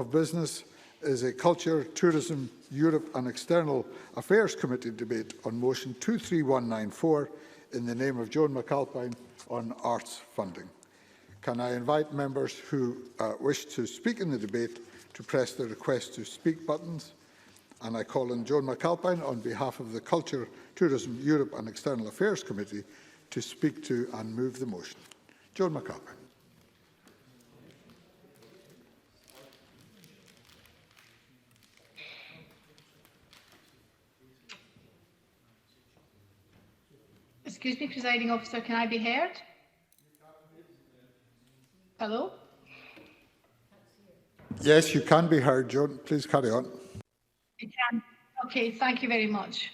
of business is a Culture, Tourism, Europe and External Affairs Committee debate on motion 23194 in the name of Joan McAlpine on arts funding. Can I invite members who wish to speak in the debate to press the request to speak buttons? And I call on Joan McAlpine on behalf of the Culture, Tourism, Europe and External Affairs Committee to speak to and move the motion. Joan McAlpine. Excuse me, Presiding Officer, can I be heard? Hello? Yes, you can be heard, Joan. Please carry on. You can. Okay, thank you very much.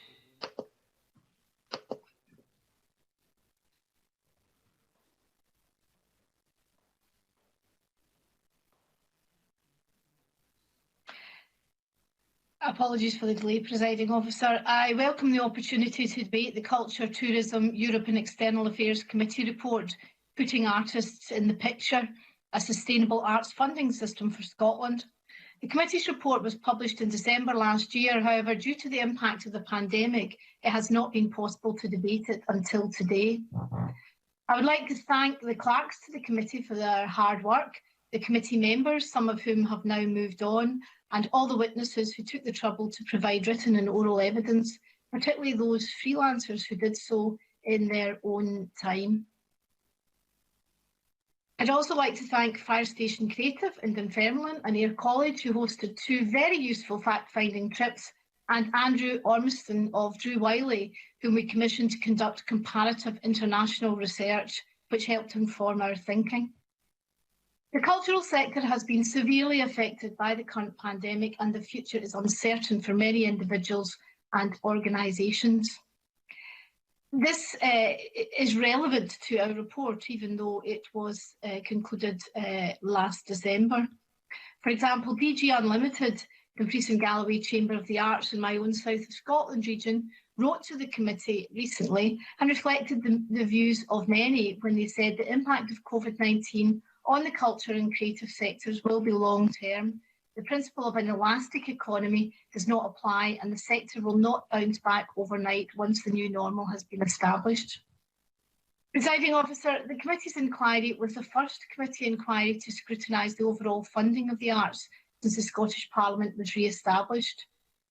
Apologies for the delay, Presiding Officer. I welcome the opportunity to debate the Culture, Tourism, Europe and External Affairs Committee report, Putting Artists in the Picture, a Sustainable Arts Funding System for Scotland. The committee's report was published in December last year. However, due to the impact of the pandemic, it has not been possible to debate it until today. I would like to thank the clerks to the committee for their hard work, the committee members, some of whom have now moved on, and all the witnesses who took the trouble to provide written and oral evidence, particularly those freelancers who did so in their own time. I'd also like to thank Fire Station Creative in Dunfermline and Ayr College, who hosted 2 very useful fact-finding trips, and Andrew Ormiston of Drew Wiley, whom we commissioned to conduct comparative international research, which helped inform our thinking. The cultural sector has been severely affected by the current pandemic, and the future is uncertain for many individuals and organisations. This is relevant to our report, even though it was concluded last December. For example, DG Unlimited, Dumfries and Galloway Chamber of the Arts in my own South of Scotland region, wrote to the committee recently and reflected the views of many when they said the impact of COVID-19 on the culture and creative sectors will be long-term. The principle of an elastic economy does not apply, and the sector will not bounce back overnight once the new normal has been established. Presiding Officer, the committee's inquiry was the first committee inquiry to scrutinise the overall funding of the arts since the Scottish Parliament was re-established.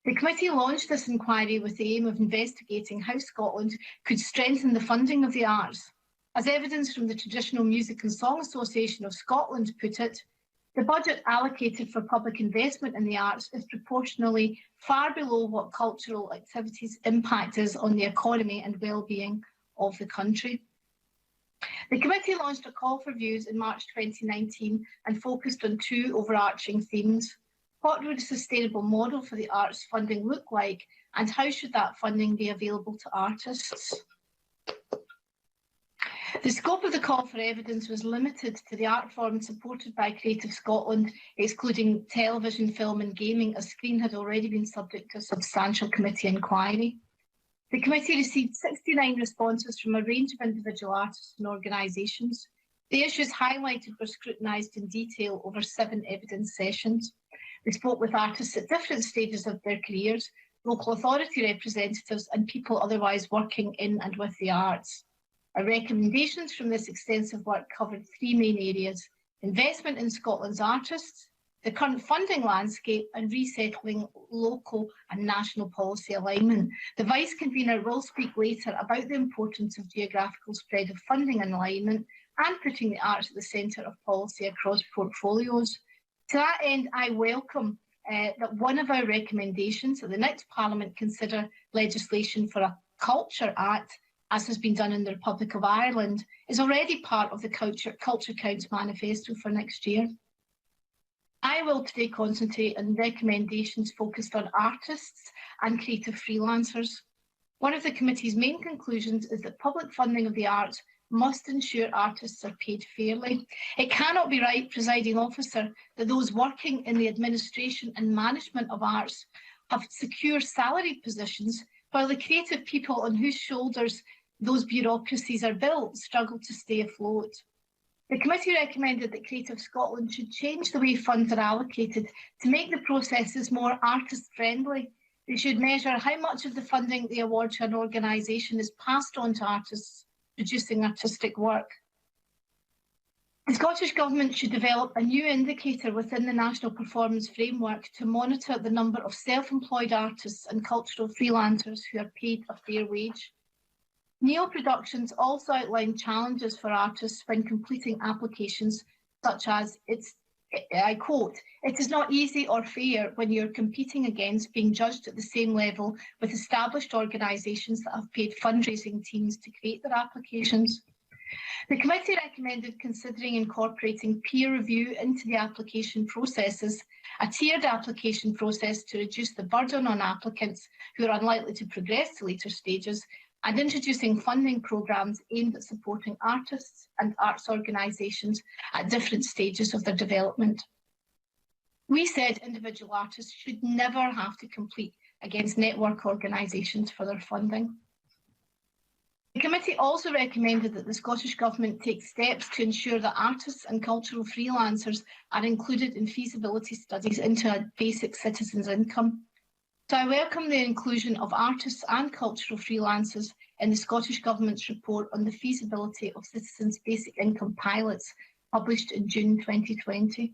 The committee launched this inquiry with the aim of investigating how Scotland could strengthen the funding of the arts. As evidence from the Traditional Music and Song Association of Scotland put it, the budget allocated for public investment in the arts is proportionally far below what cultural activities' impact is on the economy and well-being of the country. The committee launched a call for views in March 2019 and focused on 2 overarching themes. What would a sustainable model for the arts funding look like, and how should that funding be available to artists? The scope of the call for evidence was limited to the art form supported by Creative Scotland, excluding television, film and gaming, as Screen had already been subject to a substantial committee inquiry. The committee received 69 responses from a range of individual artists and organisations. The issues highlighted were scrutinised in detail over 7 evidence sessions. We spoke with artists at different stages of their careers, local authority representatives and people otherwise working in and with the arts. Our recommendations from this extensive work covered 3 main areas: investment in Scotland's artists, the current funding landscape and resettling local and national policy alignment. The Vice-Convener will speak later about the importance of geographical spread of funding and alignment and putting the arts at the centre of policy across portfolios. To that end, I welcome that one of our recommendations that the next Parliament consider legislation for a Culture Act, as has been done in the Republic of Ireland, is already part of the Culture Counts manifesto for next year. I will today concentrate on recommendations focused on artists and creative freelancers. One of the committee's main conclusions is that public funding of the arts must ensure artists are paid fairly. It cannot be right, Presiding Officer, that those working in the administration and management of arts have secure salaried positions, while the creative people on whose shoulders those bureaucracies are built struggle to stay afloat. The committee recommended that Creative Scotland should change the way funds are allocated to make the processes more artist-friendly. They should measure how much of the funding they award to an organisation is passed on to artists producing artistic work. The Scottish Government should develop a new indicator within the National Performance Framework to monitor the number of self-employed artists and cultural freelancers who are paid a fair wage. Neo Productions also outlined challenges for artists when completing applications, such as, I quote, "It is not easy or fair when you're competing against being judged at the same level with established organisations that have paid fundraising teams to create their applications." The committee recommended considering incorporating peer review into the application processes, a tiered application process to reduce the burden on applicants who are unlikely to progress to later stages, and introducing funding programmes aimed at supporting artists and arts organisations at different stages of their development. We said individual artists should never have to compete against network organisations for their funding. The committee also recommended that the Scottish Government take steps to ensure that artists and cultural freelancers are included in feasibility studies into a basic citizen's income. So I welcome the inclusion of artists and cultural freelancers in the Scottish Government's report on the feasibility of citizens' basic income pilots, published in June 2020.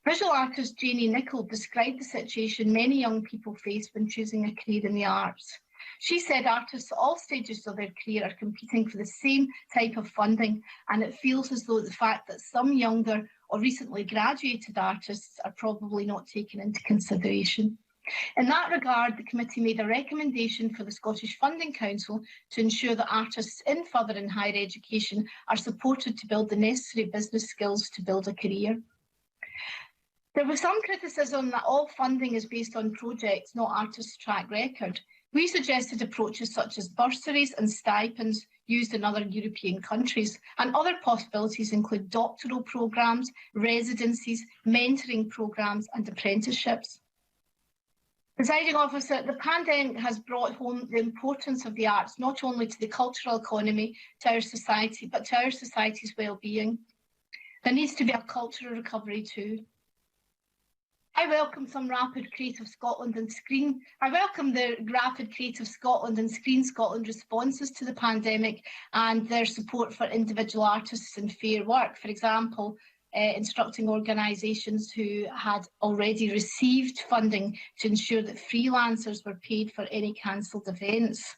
Visual artist Janie Nicholl described the situation many young people face when choosing a career in the arts. She said artists at all stages of their career are competing for the same type of funding, and it feels as though the fact that some younger or recently graduated artists are probably not taken into consideration. In that regard, the committee made a recommendation for the Scottish Funding Council to ensure that artists in further and higher education are supported to build the necessary business skills to build a career. There was some criticism that all funding is based on projects, not artists' track record. We suggested approaches such as bursaries and stipends used in other European countries, and other possibilities include doctoral programmes, residencies, mentoring programmes and apprenticeships. Presiding Officer, the pandemic has brought home the importance of the arts not only to the cultural economy, to our society, but to our society's well-being. There needs to be a cultural recovery too. I welcome the rapid Creative Scotland and Screen Scotland responses to the pandemic and their support for individual artists and fair work. For example, instructing organisations who had already received funding to ensure that freelancers were paid for any cancelled events.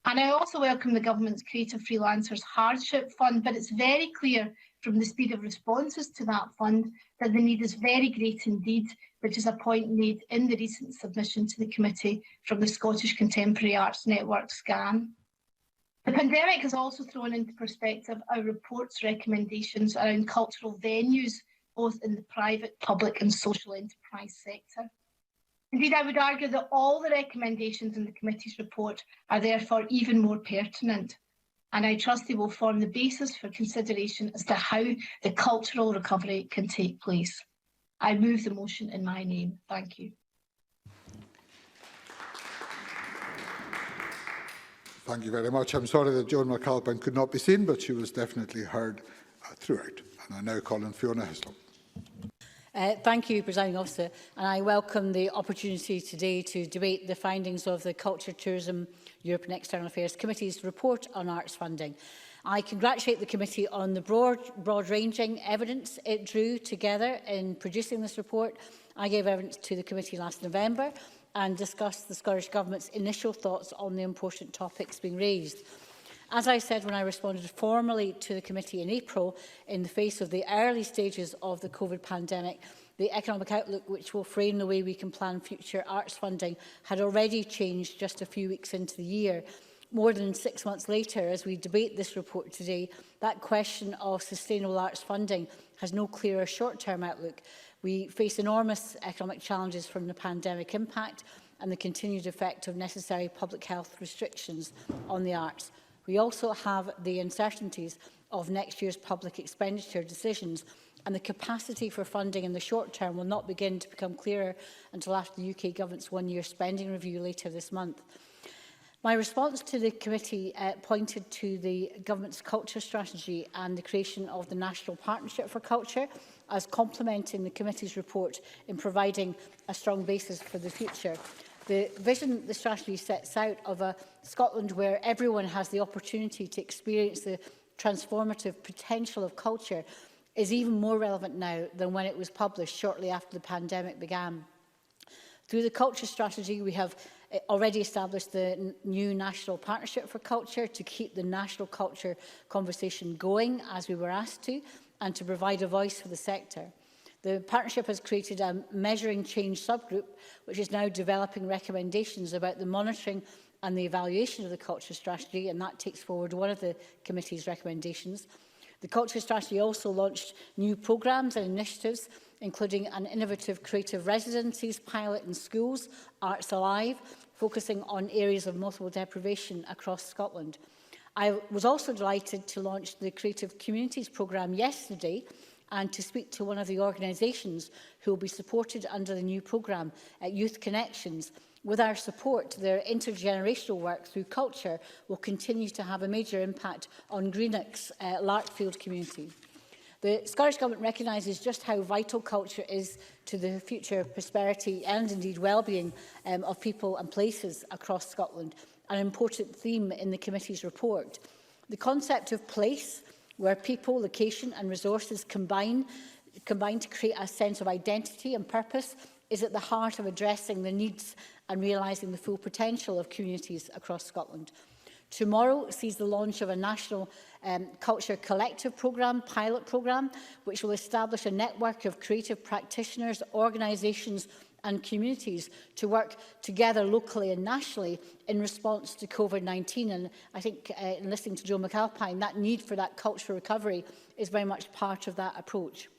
And I also welcome the government's Creative Freelancers Hardship Fund, but it's very clear from the speed of responses to that fund that the need is very great indeed, which is a point made in the recent submission to the committee from the Scottish Contemporary Arts Network, SCAN. The pandemic has also thrown into perspective our report's recommendations around cultural venues, both in the private, public and social enterprise sector. Indeed, I would argue that all the recommendations in the committee's report are therefore even more pertinent, and I trust they will form the basis for consideration as to how the cultural recovery can take place. I move the motion in my name. Thank you. Thank you very much. I'm sorry that Joan McAlpine could not be seen, but she was definitely heard throughout. And I now call on Fiona Hislop. Thank you, Presiding Officer, and I welcome the opportunity today to debate the findings of the Culture, Tourism, Europe and External Affairs Committee's report on arts funding. I congratulate the committee on the broad-ranging evidence it drew together in producing this report. I gave evidence to the committee last November and discussed the Scottish Government's initial thoughts on the important topics being raised. As I said when I responded formally to the committee in April, in the face of the early stages of the COVID pandemic, the economic outlook which will frame the way we can plan future arts funding had already changed just a few weeks into the year. More than 6 months later, as we debate this report today, that question of sustainable arts funding has no clearer short-term outlook. We face enormous economic challenges from the pandemic impact and the continued effect of necessary public health restrictions on the arts. We also have the uncertainties of next year's public expenditure decisions, and the capacity for funding in the short term will not begin to become clearer until after the UK Government's one-year spending review later this month. My response to the committee pointed to the Government's culture strategy and the creation of the National Partnership for Culture as complementing the committee's report in providing a strong basis for the future. The vision the strategy sets out of a Scotland where everyone has the opportunity to experience the transformative potential of culture is even more relevant now than when it was published shortly after the pandemic began. Through the culture strategy, we have already established the new National Partnership for Culture to keep the national culture conversation going, as we were asked to, and to provide a voice for the sector. The partnership has created a measuring change subgroup, which is now developing recommendations about the monitoring and the evaluation of the culture strategy, and that takes forward one of the committee's recommendations. The culture strategy also launched new programmes and initiatives, including an innovative creative residencies pilot in schools, Arts Alive, focusing on areas of multiple deprivation across Scotland. I was also delighted to launch the Creative Communities programme yesterday and to speak to one of the organisations who will be supported under the new programme, Youth Connections. With our support, their intergenerational work through culture will continue to have a major impact on Greenock's Larkfield community. The Scottish Government recognises just how vital culture is to the future prosperity and indeed well-being of people and places across Scotland, an important theme in the committee's report. The concept of place, where people, location and resources combine to create a sense of identity and purpose, is at the heart of addressing the needs and realising the full potential of communities across Scotland. Tomorrow sees the launch of a national culture collective pilot programme, which will establish a network of creative practitioners, organisations and communities to work together locally and nationally in response to COVID-19. And I think in listening to Joe McAlpine, that need for that cultural recovery is very much part of that approach.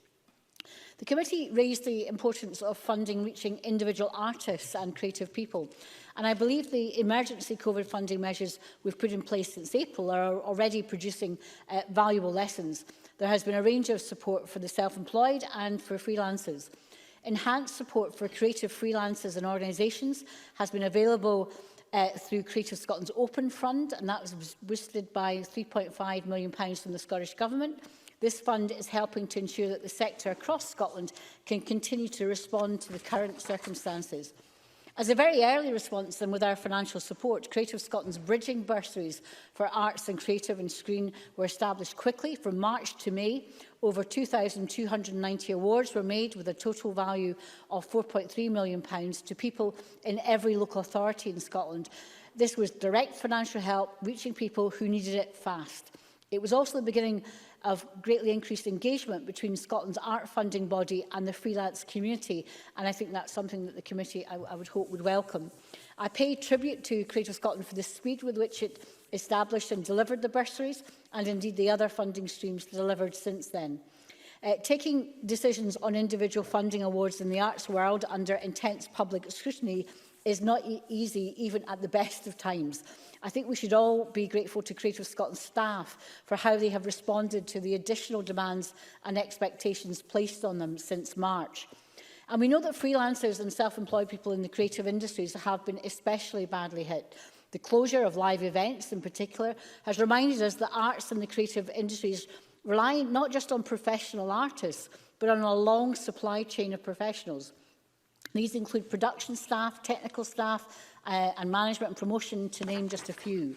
The committee raised the importance of funding reaching individual artists and creative people. And I believe the emergency COVID funding measures we've put in place since April are already producing valuable lessons. There has been a range of support for the self-employed and for freelancers. Enhanced support for creative freelancers and organisations has been available through Creative Scotland's Open Fund, and that was boosted by £3.5 million from the Scottish Government. This fund is helping to ensure that the sector across Scotland can continue to respond to the current circumstances. As a very early response, and with our financial support, Creative Scotland's bridging bursaries for arts and creative and screen were established quickly. From March to May, over 2,290 awards were made with a total value of £4.3 million to people in every local authority in Scotland. This was direct financial help reaching people who needed it fast. It was also the beginning of greatly increased engagement between Scotland's art funding body and the freelance community, and I think that's something that the committee, I would hope, would welcome. I pay tribute to Creative Scotland for the speed with which it established and delivered the bursaries, and indeed the other funding streams delivered since then. Taking decisions on individual funding awards in the arts world under intense public scrutiny is not easy, even at the best of times. I think we should all be grateful to Creative Scotland staff for how they have responded to the additional demands and expectations placed on them since March. And we know that freelancers and self-employed people in the creative industries have been especially badly hit. The closure of live events in particular has reminded us that arts and the creative industries rely not just on professional artists, but on a long supply chain of professionals. These include production staff, technical staff and management and promotion, to name just a few.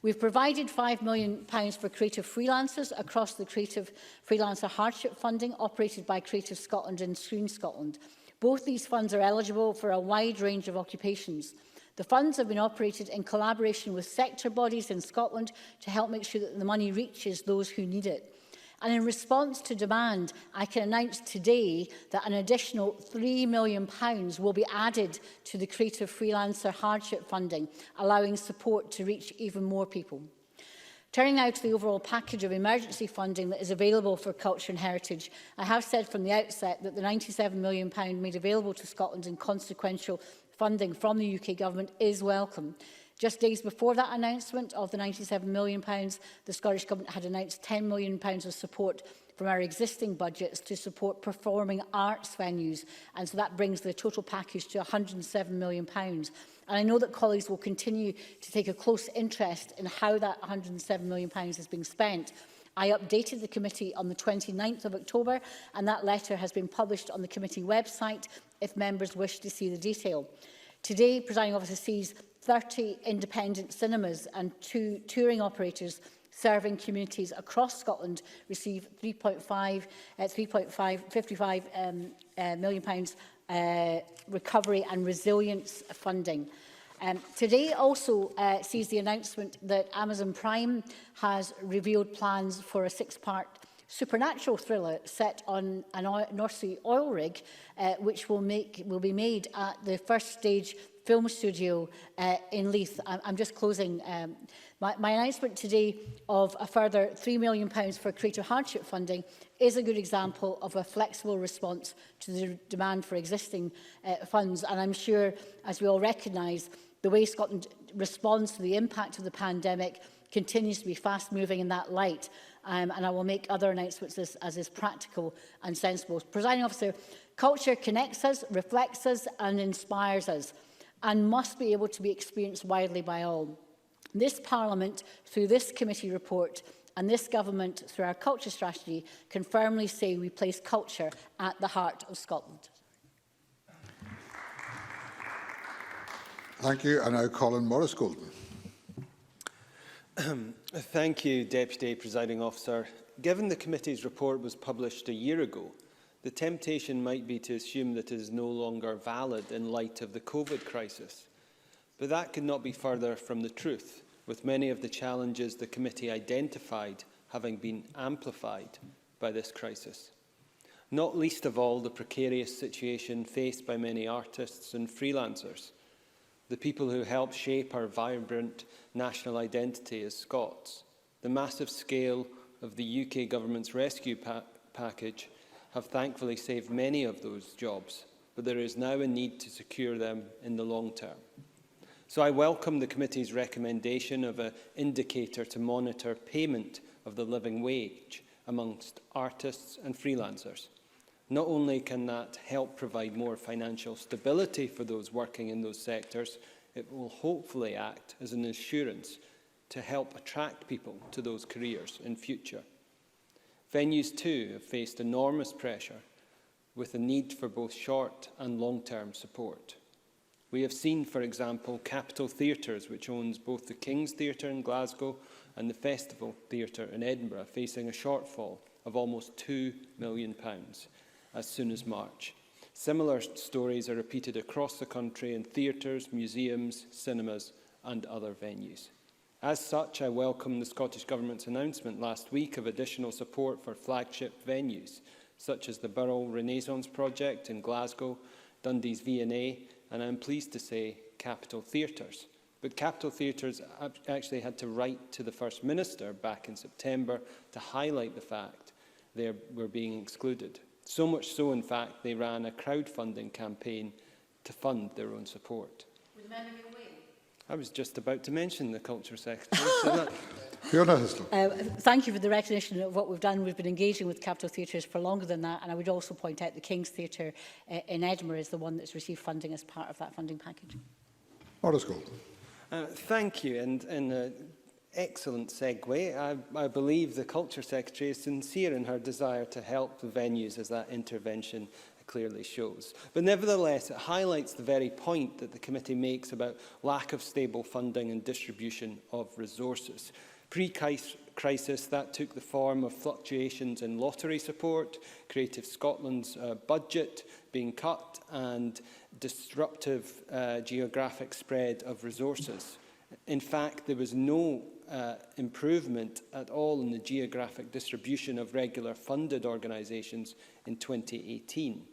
We've provided £5 million for creative freelancers across the Creative Freelancer Hardship Funding operated by Creative Scotland and Screen Scotland. Both these funds are eligible for a wide range of occupations. The funds have been operated in collaboration with sector bodies in Scotland to help make sure that the money reaches those who need it. And in response to demand, I can announce today that an additional £3 million will be added to the Creative Freelancer Hardship Funding, allowing support to reach even more people. Turning now to the overall package of emergency funding that is available for culture and heritage, I have said from the outset that the £97 million made available to Scotland in consequential funding from the UK Government is welcome. Just days before that announcement of the £97 million, the Scottish Government had announced £10 million of support from our existing budgets to support performing arts venues, and so that brings the total package to £107 million. And I know that colleagues will continue to take a close interest in how that £107 million is being spent. I updated the committee on the 29th of October, and that letter has been published on the committee website if members wish to see the detail. Today, Presiding Officer sees 30 independent cinemas and 2 touring operators serving communities across Scotland receive £55 million recovery and resilience funding. Today also sees the announcement that Amazon Prime has revealed plans for a 6-part supernatural thriller set on a North Sea oil rig, which will be made at the First Stage Film Studio in Leith. I'm just closing. My announcement today of a further £3 million for creative hardship funding is a good example of a flexible response to the demand for existing funds. And I'm sure, as we all recognise, the way Scotland responds to the impact of the pandemic continues to be fast-moving in that light. And I will make other announcements as is practical and sensible. Presiding Officer, culture connects us, reflects us and inspires us, and must be able to be experienced widely by all. This Parliament, through this committee report, and this government, through our culture strategy, can firmly say we place culture at the heart of Scotland. Thank you. And now Colin Morris-Golden. Thank you, Deputy Presiding Officer. Given the committee's report was published a year ago, the temptation might be to assume that it is no longer valid in light of the COVID crisis. But that could not be further from the truth, with many of the challenges the committee identified having been amplified by this crisis. Not least of all, the precarious situation faced by many artists and freelancers, the people who help shape our vibrant national identity as Scots. The massive scale of the UK government's rescue package have thankfully saved many of those jobs, but there is now a need to secure them in the long term. So I welcome the committee's recommendation of an indicator to monitor payment of the living wage amongst artists and freelancers. Not only can that help provide more financial stability for those working in those sectors, it will hopefully act as an assurance to help attract people to those careers in future. Venues too have faced enormous pressure with a need for both short and long-term support. We have seen, for example, Capitol Theatres, which owns both the King's Theatre in Glasgow and the Festival Theatre in Edinburgh, facing a shortfall of almost £2 million as soon as March. Similar stories are repeated across the country in theatres, museums, cinemas and other venues. As such, I welcome the Scottish Government's announcement last week of additional support for flagship venues, such as the Burrell Renaissance Project in Glasgow, Dundee's V&A, and I'm pleased to say Capitol Theatres. But Capitol Theatres actually had to write to the First Minister back in September to highlight the fact they were being excluded. So much so, in fact, they ran a crowdfunding campaign to fund their own support. Would men be away? I was just about to mention the Culture Secretary. So that... Fiona Hislop. Thank you for the recognition of what we've done. We've been engaging with Capitol Theatres for longer than that, and I would also point out the King's Theatre in Edinburgh is the one that's received funding as part of that funding package. Morris-Golden. Thank you, and an excellent segue. I believe the Culture Secretary is sincere in her desire to help the venues, as that intervention clearly shows. But nevertheless, it highlights the very point that the committee makes about lack of stable funding and distribution of resources. Pre-crisis, that took the form of fluctuations in lottery support, Creative Scotland's budget being cut, and disruptive geographic spread of resources. In fact, there was no improvement at all in the geographic distribution of regular funded organisations in 2018.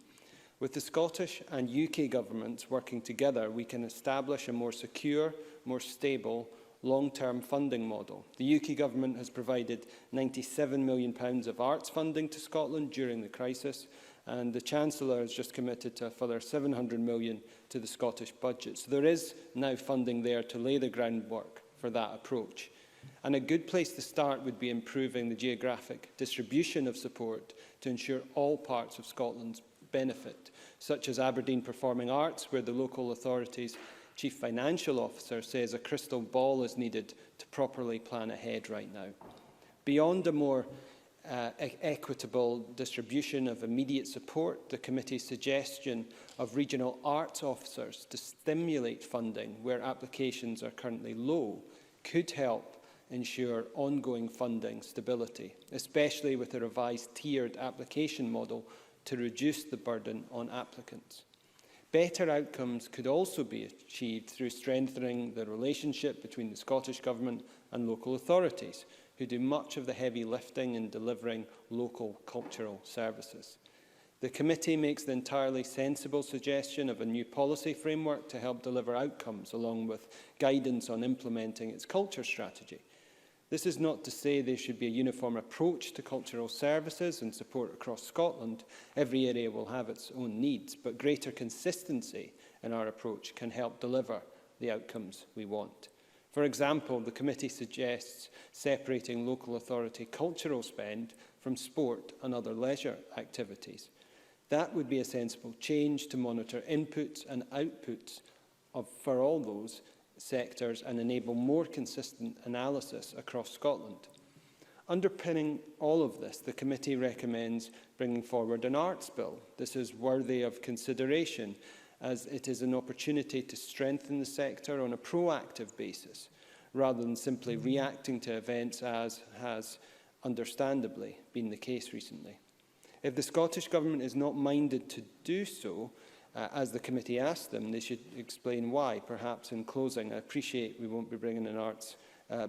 With the Scottish and UK governments working together, we can establish a more secure, more stable, long-term funding model. The UK government has provided £97 million of arts funding to Scotland during the crisis, and the Chancellor has just committed to a further £700 million to the Scottish budget. So there is now funding there to lay the groundwork for that approach. And a good place to start would be improving the geographic distribution of support to ensure all parts of Scotland benefit, such as Aberdeen Performing Arts, where the local authority's Chief Financial Officer says a crystal ball is needed to properly plan ahead right now. Beyond a more equitable distribution of immediate support, the committee's suggestion of regional arts officers to stimulate funding where applications are currently low could help ensure ongoing funding stability, especially with a revised tiered application model to reduce the burden on applicants. Better outcomes could also be achieved through strengthening the relationship between the Scottish Government and local authorities, who do much of the heavy lifting in delivering local cultural services. The committee makes the entirely sensible suggestion of a new policy framework to help deliver outcomes, along with guidance on implementing its culture strategy. This is not to say there should be a uniform approach to cultural services and support across Scotland. Every area will have its own needs, but greater consistency in our approach can help deliver the outcomes we want. For example, the committee suggests separating local authority cultural spend from sport and other leisure activities. That would be a sensible change to monitor inputs and outputs for all those sectors and enable more consistent analysis across Scotland. Underpinning all of this, the committee recommends bringing forward an arts bill. This is worthy of consideration, as it is an opportunity to strengthen the sector on a proactive basis, rather than simply reacting to events as has understandably been the case recently. If the Scottish Government is not minded to do so, as the committee asked them, they should explain why. Perhaps in closing, I appreciate we won't be bringing an arts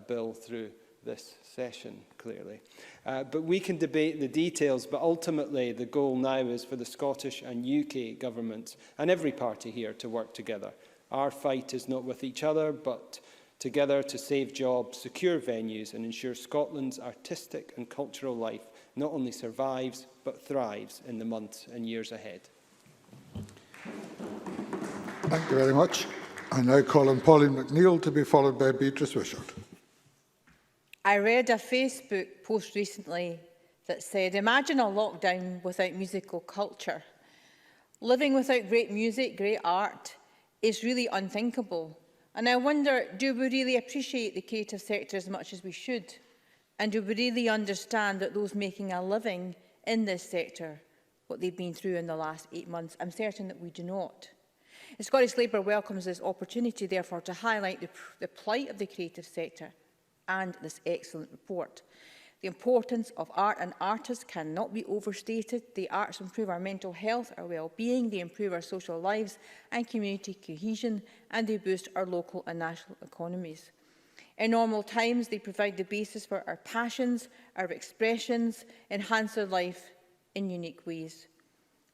bill through this session, clearly. But we can debate the details, but ultimately the goal now is for the Scottish and UK governments and every party here to work together. Our fight is not with each other, but together to save jobs, secure venues and ensure Scotland's artistic and cultural life not only survives, but thrives in the months and years ahead. Thank you very much. I now call on Pauline McNeill to be followed by Beatrice Wishart. I read a Facebook post recently that said, "Imagine a lockdown without musical culture. Living without great music, great art, is really unthinkable. And I wonder, do we really appreciate the creative sector as much as we should? And do we really understand that those making a living in this sector, what they've been through in the last 8 months? I'm certain that we do not. The Scottish Labour welcomes this opportunity, therefore, to highlight the plight of the creative sector and this excellent report. The importance of art and artists cannot be overstated. The arts improve our mental health, our well-being, they improve our social lives and community cohesion, and they boost our local and national economies. In normal times, they provide the basis for our passions, our expressions, enhance our life in unique ways.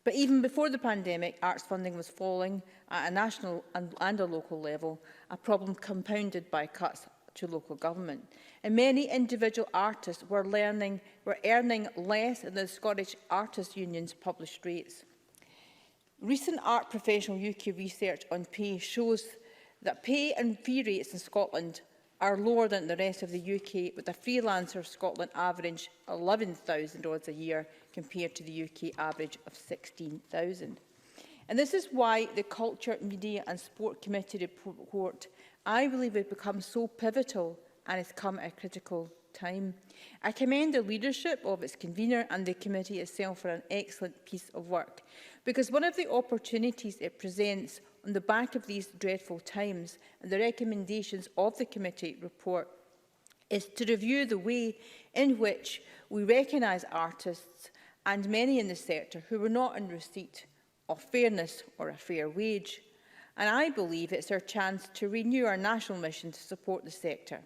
But even before the pandemic, arts funding was falling at a national and a local level, a problem compounded by cuts to local government. And many individual artists were earning less than the Scottish Artists Union's published rates. Recent art professional UK research on pay shows that pay and fee rates in Scotland are lower than the rest of the UK, with a freelancer Scotland average £11,000 a year compared to the UK average of £16,000. And this is why the Culture, Media and Sport Committee report, I believe, has become so pivotal and has come at a critical time. I commend the leadership of its convener and the committee itself for an excellent piece of work, because one of the opportunities it presents on the back of these dreadful times and the recommendations of the committee report is to review the way in which we recognise artists and many in the sector who were not in receipt of fairness or a fair wage. And I believe it's our chance to renew our national mission to support the sector.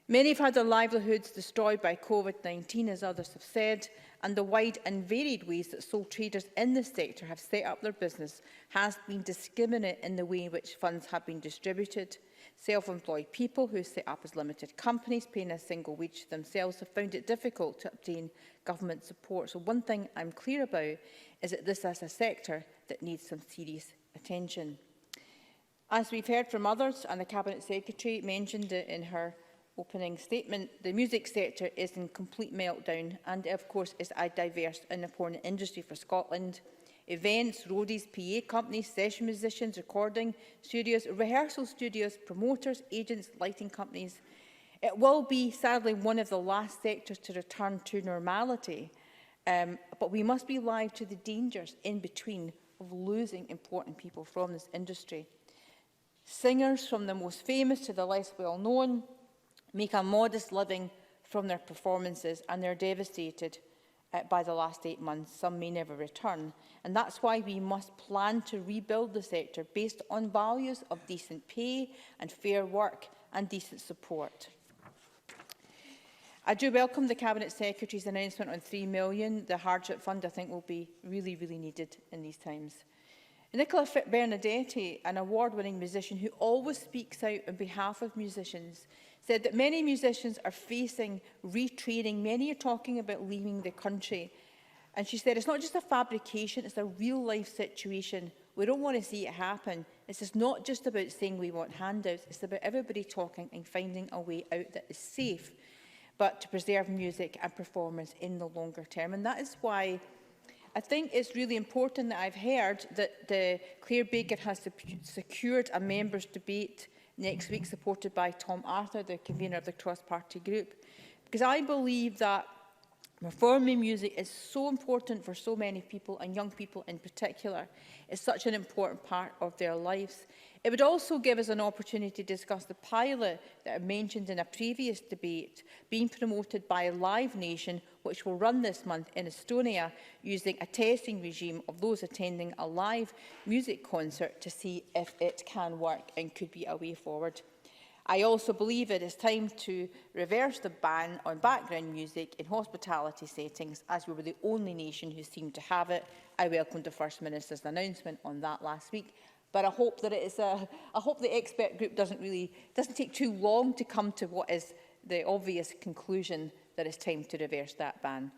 Many have had their livelihoods destroyed by COVID-19, as others have said, and the wide and varied ways that sole traders in this sector have set up their business has been discriminate in the way in which funds have been distributed. Self-employed people who set up as limited companies paying a single wage themselves have found it difficult to obtain government support. So one thing I'm clear about is that this is a sector that needs some serious attention. As we've heard from others, and the Cabinet Secretary mentioned it in her opening statement, the music sector is in complete meltdown and, of course, is a diverse and important industry for Scotland. Events, roadies, PA companies, session musicians, recording studios, rehearsal studios, promoters, agents, lighting companies. It will be, sadly, one of the last sectors to return to normality, but we must be alive to the dangers in between of losing important people from this industry. Singers, from the most famous to the less well-known, make a modest living from their performances, and they're devastated by the last 8 months. Some may never return, and that's why we must plan to rebuild the sector based on values of decent pay and fair work and decent support. I do welcome the Cabinet Secretary's announcement on £3 million. The hardship fund, I think, will be really, really needed in these times. Nicola Bernadetti, an award-winning musician who always speaks out on behalf of musicians, said that many musicians are facing retraining. Many are talking about leaving the country. And she said it's not just a fabrication, it's a real-life situation. We don't want to see it happen. This is not just about saying we want handouts. It's about everybody talking and finding a way out that is safe, but to preserve music and performance in the longer term. And that is why I think it's really important that I've heard that Claire Baker has secured a members' debate next week, supported by Tom Arthur, the convener of the cross-party group, because I believe that performing music is so important for so many people, and young people in particular. It's such an important part of their lives. It would also give us an opportunity to discuss the pilot that I mentioned in a previous debate, being promoted by Live Nation, which will run this month in Estonia, using a testing regime of those attending a live music concert to see if it can work and could be a way forward. I also believe it is time to reverse the ban on background music in hospitality settings, as we were the only nation who seemed to have it. I welcomed the First Minister's announcement on that last week, but I hope that I hope the expert group doesn't take too long to come to what is the obvious conclusion that it's time to reverse that ban.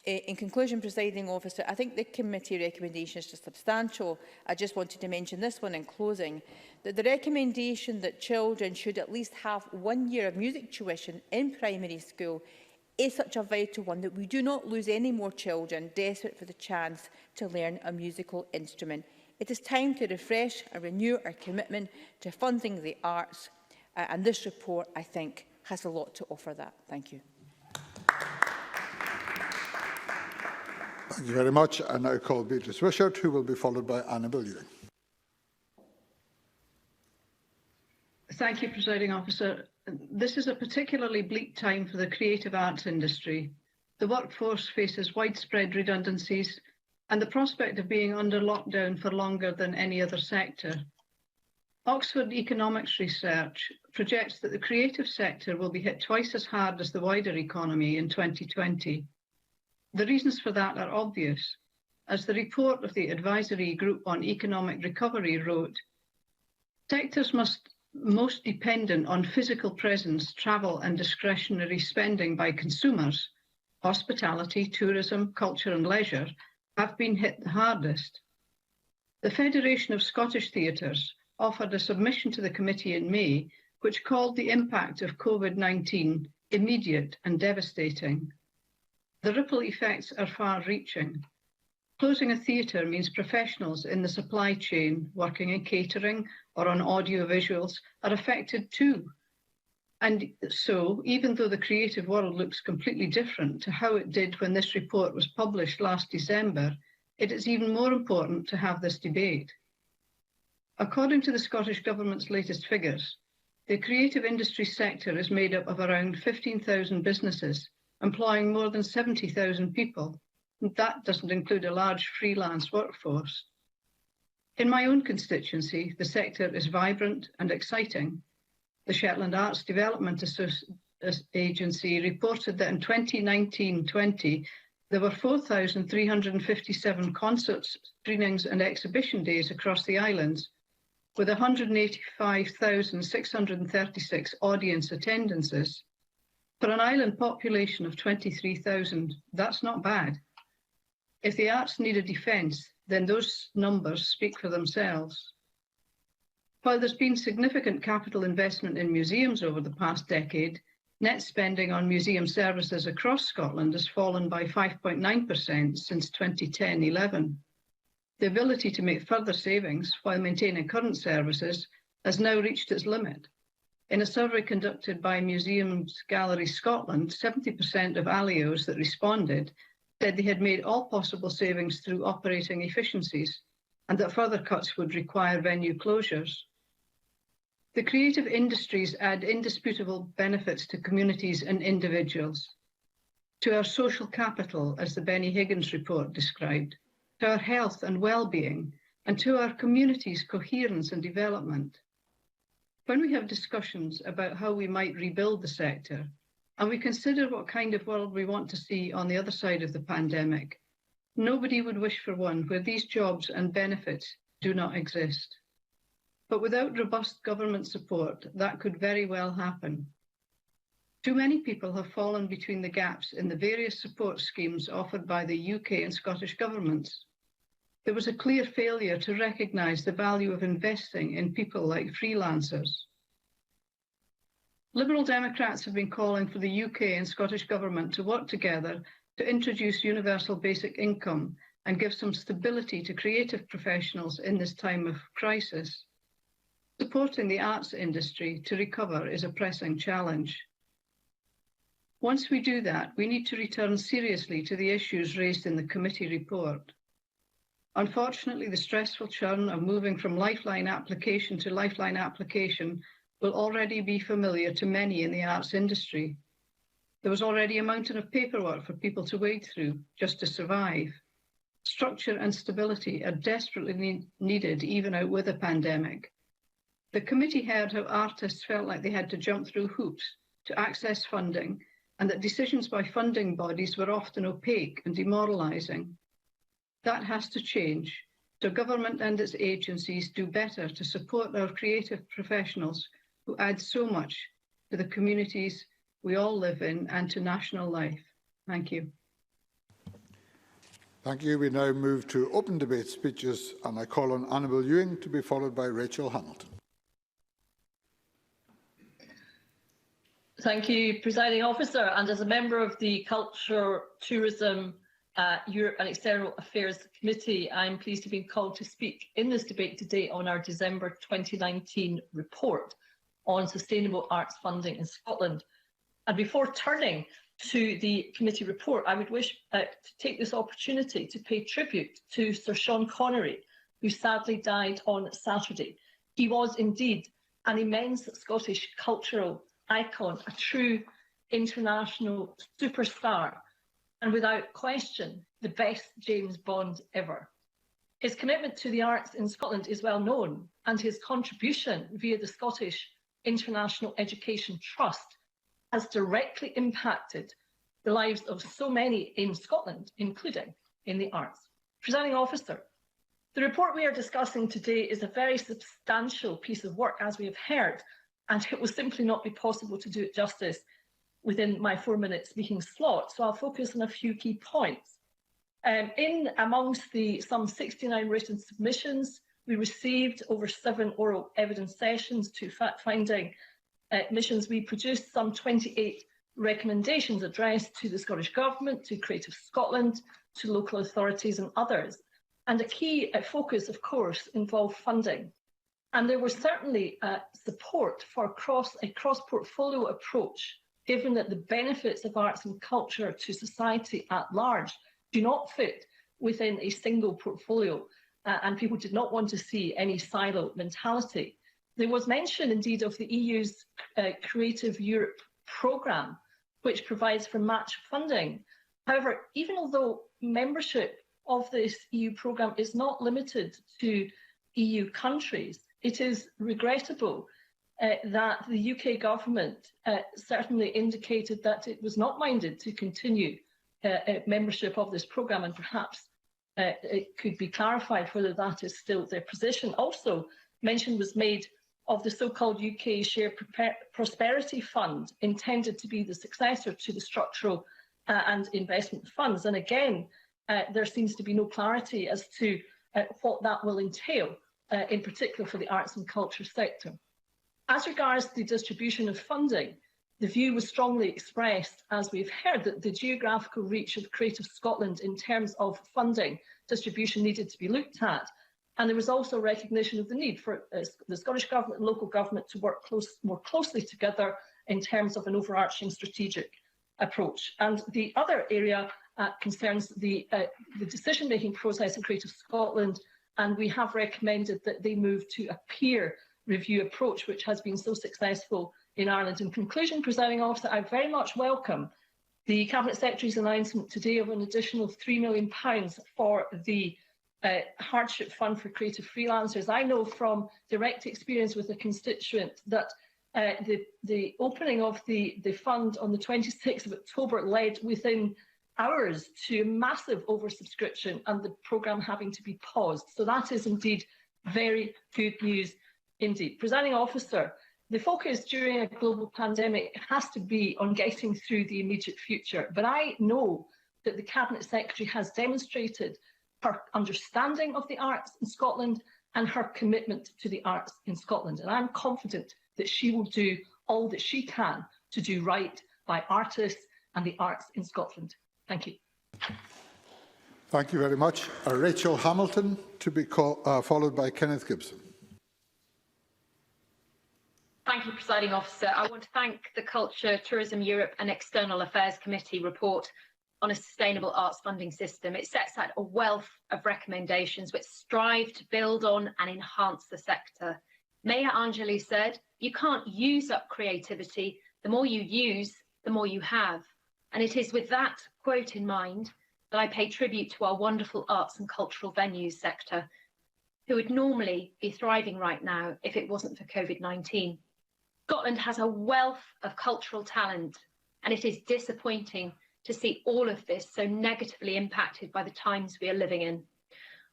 In conclusion, Presiding Officer, I think the committee recommendation is just substantial. I just wanted to mention this one in closing, that the recommendation that children should at least have 1 year of music tuition in primary school is such a vital one, that we do not lose any more children desperate for the chance to learn a musical instrument. It is time to refresh and renew our commitment to funding the arts, and this report, I think, has a lot to offer that. Thank you. Thank you very much. I now call Beatrice Wishart, who will be followed by Annabel Ewing. Thank you, Presiding Officer. This is a particularly bleak time for the creative arts industry. The workforce faces widespread redundancies and the prospect of being under lockdown for longer than any other sector. Oxford Economics Research projects that the creative sector will be hit twice as hard as the wider economy in 2020. The reasons for that are obvious. As the report of the Advisory Group on Economic Recovery wrote, sectors most dependent on physical presence, travel and discretionary spending by consumers, hospitality, tourism, culture and leisure, have been hit the hardest. The Federation of Scottish Theatres offered a submission to the committee in May, which called the impact of COVID-19 immediate and devastating. The ripple effects are far-reaching. Closing a theatre means professionals in the supply chain working in catering or on audio-visuals are affected too. And so, even though the creative world looks completely different to how it did when this report was published last December, it is even more important to have this debate. According to the Scottish Government's latest figures, the creative industry sector is made up of around 15,000 businesses, employing more than 70,000 people. And that doesn't include a large freelance workforce. In my own constituency, the sector is vibrant and exciting. The Shetland Arts Development Agency reported that in 2019-20, there were 4,357 concerts, screenings and exhibition days across the islands, with 185,636 audience attendances. For an island population of 23,000, that's not bad. If the arts need a defence, then those numbers speak for themselves. While there's been significant capital investment in museums over the past decade, Net spending on museum services across Scotland has fallen by 5.9% since 2010-11. The ability to make further savings while maintaining current services has now reached its limit. In a survey conducted by Museums Galleries Scotland, 70% of ALIOs that responded said they had made all possible savings through operating efficiencies and that further cuts would require venue closures. The creative industries add indisputable benefits to communities and individuals, to our social capital, as the Benny Higgins report described, to our health and well-being, and to our communities' coherence and development. When we have discussions about how we might rebuild the sector, and we consider what kind of world we want to see on the other side of the pandemic, nobody would wish for one where these jobs and benefits do not exist. But without robust government support, that could very well happen. Too many people have fallen between the gaps in the various support schemes offered by the UK and Scottish governments. There was a clear failure to recognise the value of investing in people like freelancers. Liberal Democrats have been calling for the UK and Scottish government to work together to introduce universal basic income and give some stability to creative professionals in this time of crisis. Supporting the arts industry to recover is a pressing challenge. Once we do that, we need to return seriously to the issues raised in the committee report. Unfortunately, the stressful churn of moving from lifeline application to lifeline application will already be familiar to many in the arts industry. There was already a mountain of paperwork for people to wade through just to survive. Structure and stability are desperately needed even out with a pandemic. The committee heard how artists felt like they had to jump through hoops to access funding, and that decisions by funding bodies were often opaque and demoralising. That has to change, so government and its agencies do better to support our creative professionals who add so much to the communities we all live in and to national life. Thank you. Thank you. We now move to open debate speeches, and I call on Annabel Ewing to be followed by Rachel Hamilton. Thank you, Presiding Officer. And as a member of the Culture, Tourism, Europe and External Affairs Committee, I'm pleased to be called to speak in this debate today on our December 2019 report on sustainable arts funding in Scotland. And before turning to the committee report, I would wish to take this opportunity to pay tribute to Sir Sean Connery, who sadly died on Saturday. He was indeed an immense Scottish cultural icon, a true international superstar, and without question, the best James Bond ever. His commitment to the arts in Scotland is well known, and his contribution via the Scottish International Education Trust has directly impacted the lives of so many in Scotland, including in the arts. Presiding Officer, the report we are discussing today is a very substantial piece of work, as we have heard, and it will simply not be possible to do it justice within my 4-minute speaking slot, so I'll focus on a few key points. In amongst the some 69 written submissions, we received over 7 oral evidence sessions to fact-finding missions. We produced some 28 recommendations addressed to the Scottish Government, to Creative Scotland, to local authorities and others. And a key focus, of course, involved funding. And there was certainly support for a cross-portfolio approach, given that the benefits of arts and culture to society at large do not fit within a single portfolio, and people did not want to see any silo mentality. There was mention indeed of the EU's Creative Europe programme, which provides for match funding. However, even although membership of this EU programme is not limited to EU countries, it is regrettable that the UK government certainly indicated that it was not minded to continue membership of this programme, and perhaps it could be clarified whether that is still their position. Also, mention was made of the so-called UK Shared Prosperity Fund, intended to be the successor to the structural and investment funds. And again, there seems to be no clarity as to what that will entail, in particular for the arts and culture sector. As regards the distribution of funding, the view was strongly expressed, as we've heard, that the geographical reach of Creative Scotland in terms of funding distribution needed to be looked at. And there was also recognition of the need for the Scottish Government and local government to work more closely together in terms of an overarching strategic approach. And the other area concerns the decision-making process in Creative Scotland, and we have recommended that they move to a peer review approach, which has been so successful in Ireland. In conclusion, Presiding Officer, I very much welcome the Cabinet Secretary's announcement today of an additional £3 million for the hardship fund for creative freelancers. I know from direct experience with a constituent that the opening of the fund on the 26th of October led within hours to massive oversubscription and the programme having to be paused. So that is indeed very good news indeed. Presiding Officer, the focus during a global pandemic has to be on getting through the immediate future. But I know that the Cabinet Secretary has demonstrated her understanding of the arts in Scotland and her commitment to the arts in Scotland. And I'm confident that she will do all that she can to do right by artists and the arts in Scotland. Thank you. Thank you very much. Rachel Hamilton to be followed by Kenneth Gibson. Thank you, Presiding Officer. I want to thank the Culture, Tourism Europe and External Affairs Committee report on a sustainable arts funding system. It sets out a wealth of recommendations which strive to build on and enhance the sector. Maya Angelou said, "You can't use up creativity. The more you use, the more you have." And it is with that quote in mind that I pay tribute to our wonderful arts and cultural venues sector, who would normally be thriving right now if it wasn't for COVID-19. Scotland has a wealth of cultural talent, and it is disappointing to see all of this so negatively impacted by the times we are living in.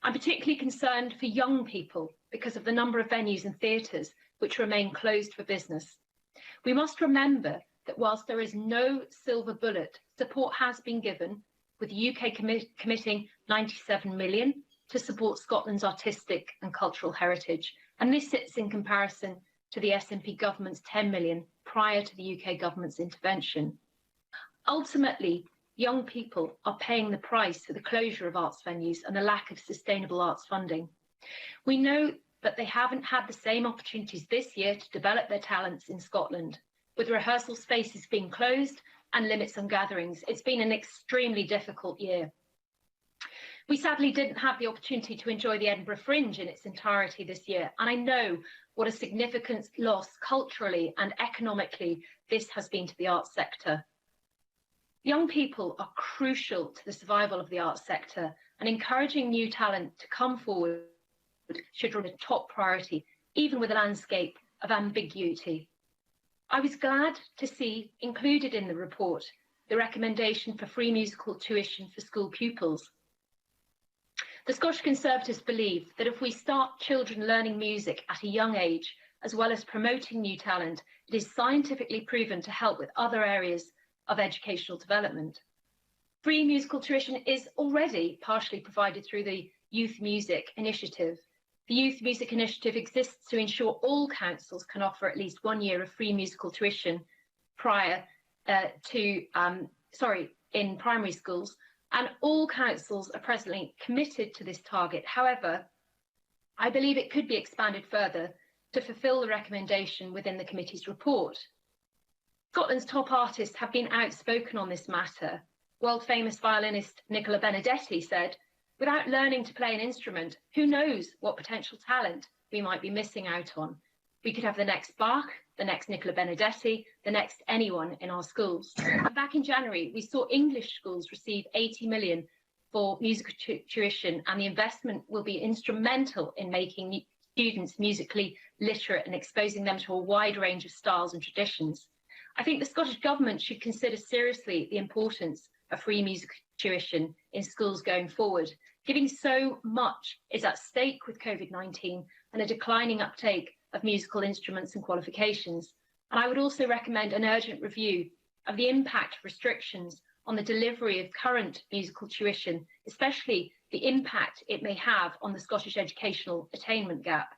I'm particularly concerned for young people because of the number of venues and theatres which remain closed for business. We must remember that whilst there is no silver bullet, support has been given, with the UK committing 97 million to support Scotland's artistic and cultural heritage. And this sits in comparison to the SNP government's 10 million prior to the UK government's intervention. Ultimately, young people are paying the price for the closure of arts venues and the lack of sustainable arts funding. We know that they haven't had the same opportunities this year to develop their talents in Scotland, with rehearsal spaces being closed and limits on gatherings. It's been an extremely difficult year. We sadly didn't have the opportunity to enjoy the Edinburgh Fringe in its entirety this year, and I know what a significant loss culturally and economically this has been to the arts sector. Young people are crucial to the survival of the arts sector, and encouraging new talent to come forward should remain a top priority, even with a landscape of ambiguity. I was glad to see included in the report the recommendation for free musical tuition for school pupils. The Scottish Conservatives believe that if we start children learning music at a young age, as well as promoting new talent, it is scientifically proven to help with other areas of educational development. Free musical tuition is already partially provided through the Youth Music Initiative. The Youth Music Initiative exists to ensure all councils can offer at least 1 year of free musical tuition in primary schools, and all councils are presently committed to this target. However, I believe it could be expanded further to fulfil the recommendation within the committee's report. Scotland's top artists have been outspoken on this matter. World-famous violinist Nicola Benedetti said, "Without learning to play an instrument, who knows what potential talent we might be missing out on? We could have the next Bach, the next Nicola Benedetti, the next anyone in our schools." And back in January, we saw English schools receive 80 million for musical tuition, and the investment will be instrumental in making students musically literate and exposing them to a wide range of styles and traditions. I think the Scottish Government should consider seriously the importance of free music tuition in schools going forward, given so much is at stake with COVID-19 and a declining uptake of musical instruments and qualifications. And I would also recommend an urgent review of the impact of restrictions on the delivery of current musical tuition, especially the impact it may have on the Scottish educational attainment gap.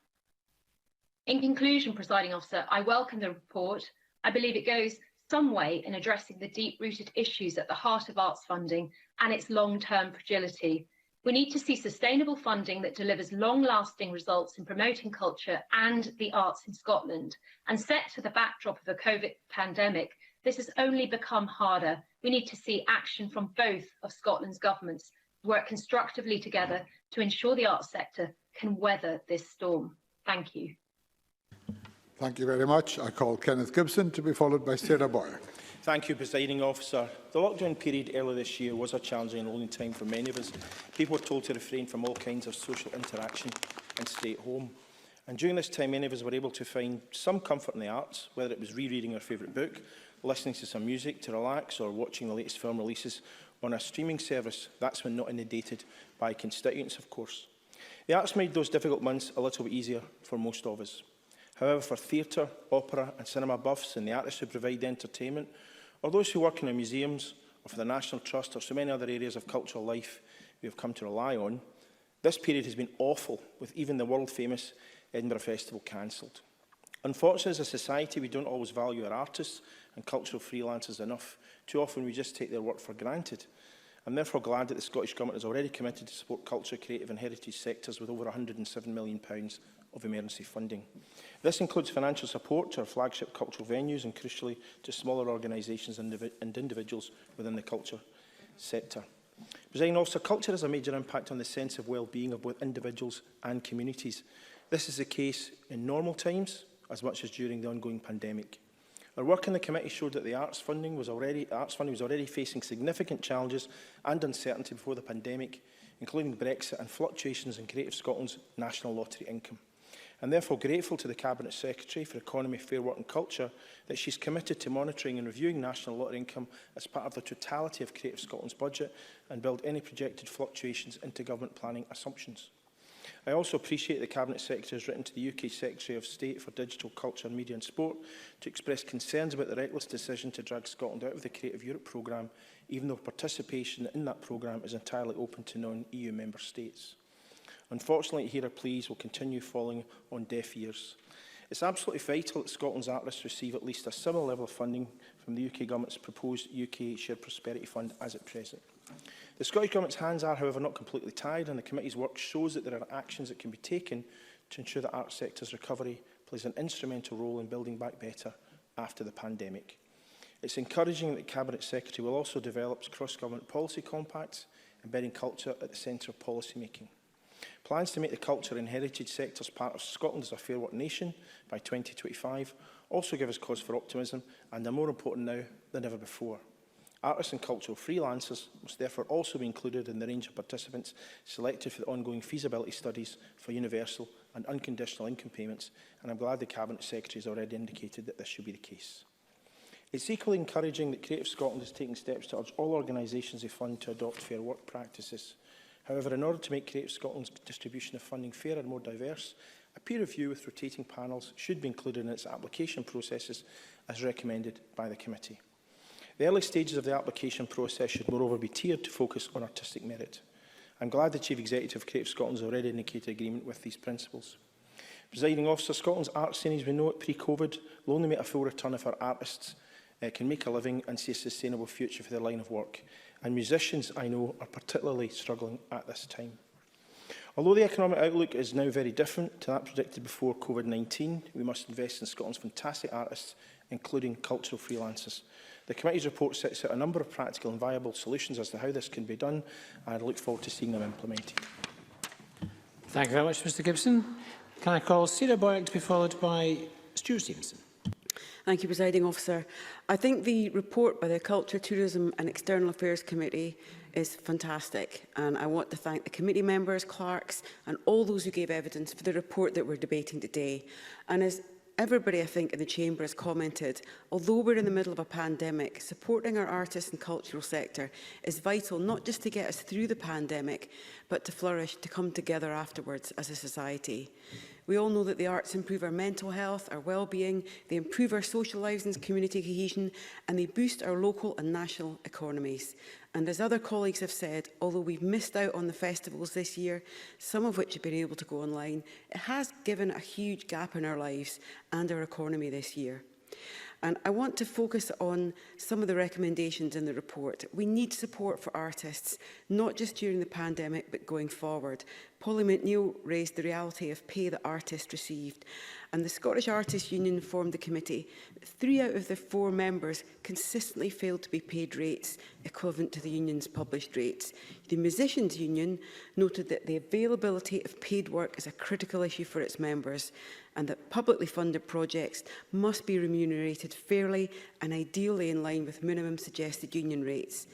In conclusion, Presiding Officer, I welcome the report. I believe it goes some way in addressing the deep-rooted issues at the heart of arts funding and its long-term fragility. We need to see sustainable funding that delivers long-lasting results in promoting culture and the arts in Scotland. And set to the backdrop of the COVID pandemic, this has only become harder. We need to see action from both of Scotland's governments to work constructively together to ensure the arts sector can weather this storm. Thank you. Thank you very much. I call Kenneth Gibson to be followed by Sarah Boyer. Thank you, Presiding Officer. The lockdown period earlier this year was a challenging and lonely time for many of us. People were told to refrain from all kinds of social interaction and stay at home. And during this time, many of us were able to find some comfort in the arts, whether it was rereading our favourite book, listening to some music to relax, or watching the latest film releases on a streaming service. That's when not inundated by constituents, of course. The arts made those difficult months a little bit easier for most of us. However, for theatre, opera and cinema buffs and the artists who provide the entertainment, or those who work in our museums, or for the National Trust, or so many other areas of cultural life we have come to rely on, this period has been awful, with even the world-famous Edinburgh Festival cancelled. Unfortunately, as a society, we don't always value our artists and cultural freelancers enough. Too often, we just take their work for granted. I'm therefore glad that the Scottish Government has already committed to support culture, creative and heritage sectors with over £107 million of emergency funding. This includes financial support to our flagship cultural venues and, crucially, to smaller organisations and individuals within the culture sector. Presiding Officer, culture has a major impact on the sense of well-being of both individuals and communities. This is the case in normal times as much as during the ongoing pandemic. Our work in the committee showed that the arts funding was already facing significant challenges and uncertainty before the pandemic, including Brexit and fluctuations in Creative Scotland's national lottery income. I'm therefore grateful to the Cabinet Secretary for Economy, Fair Work and Culture that she's committed to monitoring and reviewing national lottery income as part of the totality of Creative Scotland's budget and build any projected fluctuations into government planning assumptions. I also appreciate the Cabinet Secretary has written to the UK Secretary of State for Digital, Culture, Media and Sport to express concerns about the reckless decision to drag Scotland out of the Creative Europe programme, even though participation in that programme is entirely open to non-EU member states. Unfortunately, here our pleas will continue falling on deaf ears. It's absolutely vital that Scotland's artists receive at least a similar level of funding from the UK Government's proposed UK Shared Prosperity Fund as at present. The Scottish Government's hands are, however, not completely tied, and the committee's work shows that there are actions that can be taken to ensure that art sector's recovery plays an instrumental role in building back better after the pandemic. It's encouraging that the Cabinet Secretary will also develop cross-government policy compacts, embedding culture at the centre of policy making. Plans to make the culture and heritage sectors part of Scotland as a Fair Work nation by 2025 also give us cause for optimism and are more important now than ever before. Artists and cultural freelancers must therefore also be included in the range of participants selected for the ongoing feasibility studies for universal and unconditional income payments, and I'm glad the Cabinet Secretary has already indicated that this should be the case. It's equally encouraging that Creative Scotland is taking steps to urge all organisations they fund to adopt fair work practices. However, in order to make Creative Scotland's distribution of funding fairer and more diverse, a peer review with rotating panels should be included in its application processes as recommended by the committee. The early stages of the application process should moreover be tiered to focus on artistic merit. I'm glad the Chief Executive of Creative Scotland has already indicated agreement with these principles. Presiding Officer, Scotland's art scene, as we know it pre-COVID, will only make a full return if our artists can make a living and see a sustainable future for their line of work. And musicians, I know, are particularly struggling at this time. Although the economic outlook is now very different to that predicted before COVID-19, we must invest in Scotland's fantastic artists, including cultural freelancers. The committee's report sets out a number of practical and viable solutions as to how this can be done, and I look forward to seeing them implemented. Thank you very much, Mr Gibson. Can I call Sarah Boyack to be followed by Stuart Stevenson? Thank you, Presiding Officer. I think the report by the Culture, Tourism and External Affairs Committee is fantastic, and I want to thank the committee members, clerks and all those who gave evidence for the report that we're debating today. And as everybody, I think, in the Chamber has commented, although we're in the middle of a pandemic, supporting our artists and cultural sector is vital, not just to get us through the pandemic, but to flourish, to come together afterwards as a society. We all know that the arts improve our mental health, our well-being, they improve our social lives and community cohesion, and they boost our local and national economies. And as other colleagues have said, although we've missed out on the festivals this year, some of which have been able to go online, it has given a huge gap in our lives and our economy this year. And I want to focus on some of the recommendations in the report. We need support for artists, not just during the pandemic, but going forward. Polly McNeill raised the reality of pay that artists received, and the Scottish Artists Union informed the committee that 3 out of their 4 members consistently failed to be paid rates equivalent to the union's published rates. The Musicians' Union noted that the availability of paid work is a critical issue for its members, and that publicly funded projects must be remunerated fairly and ideally in line with minimum suggested union rates.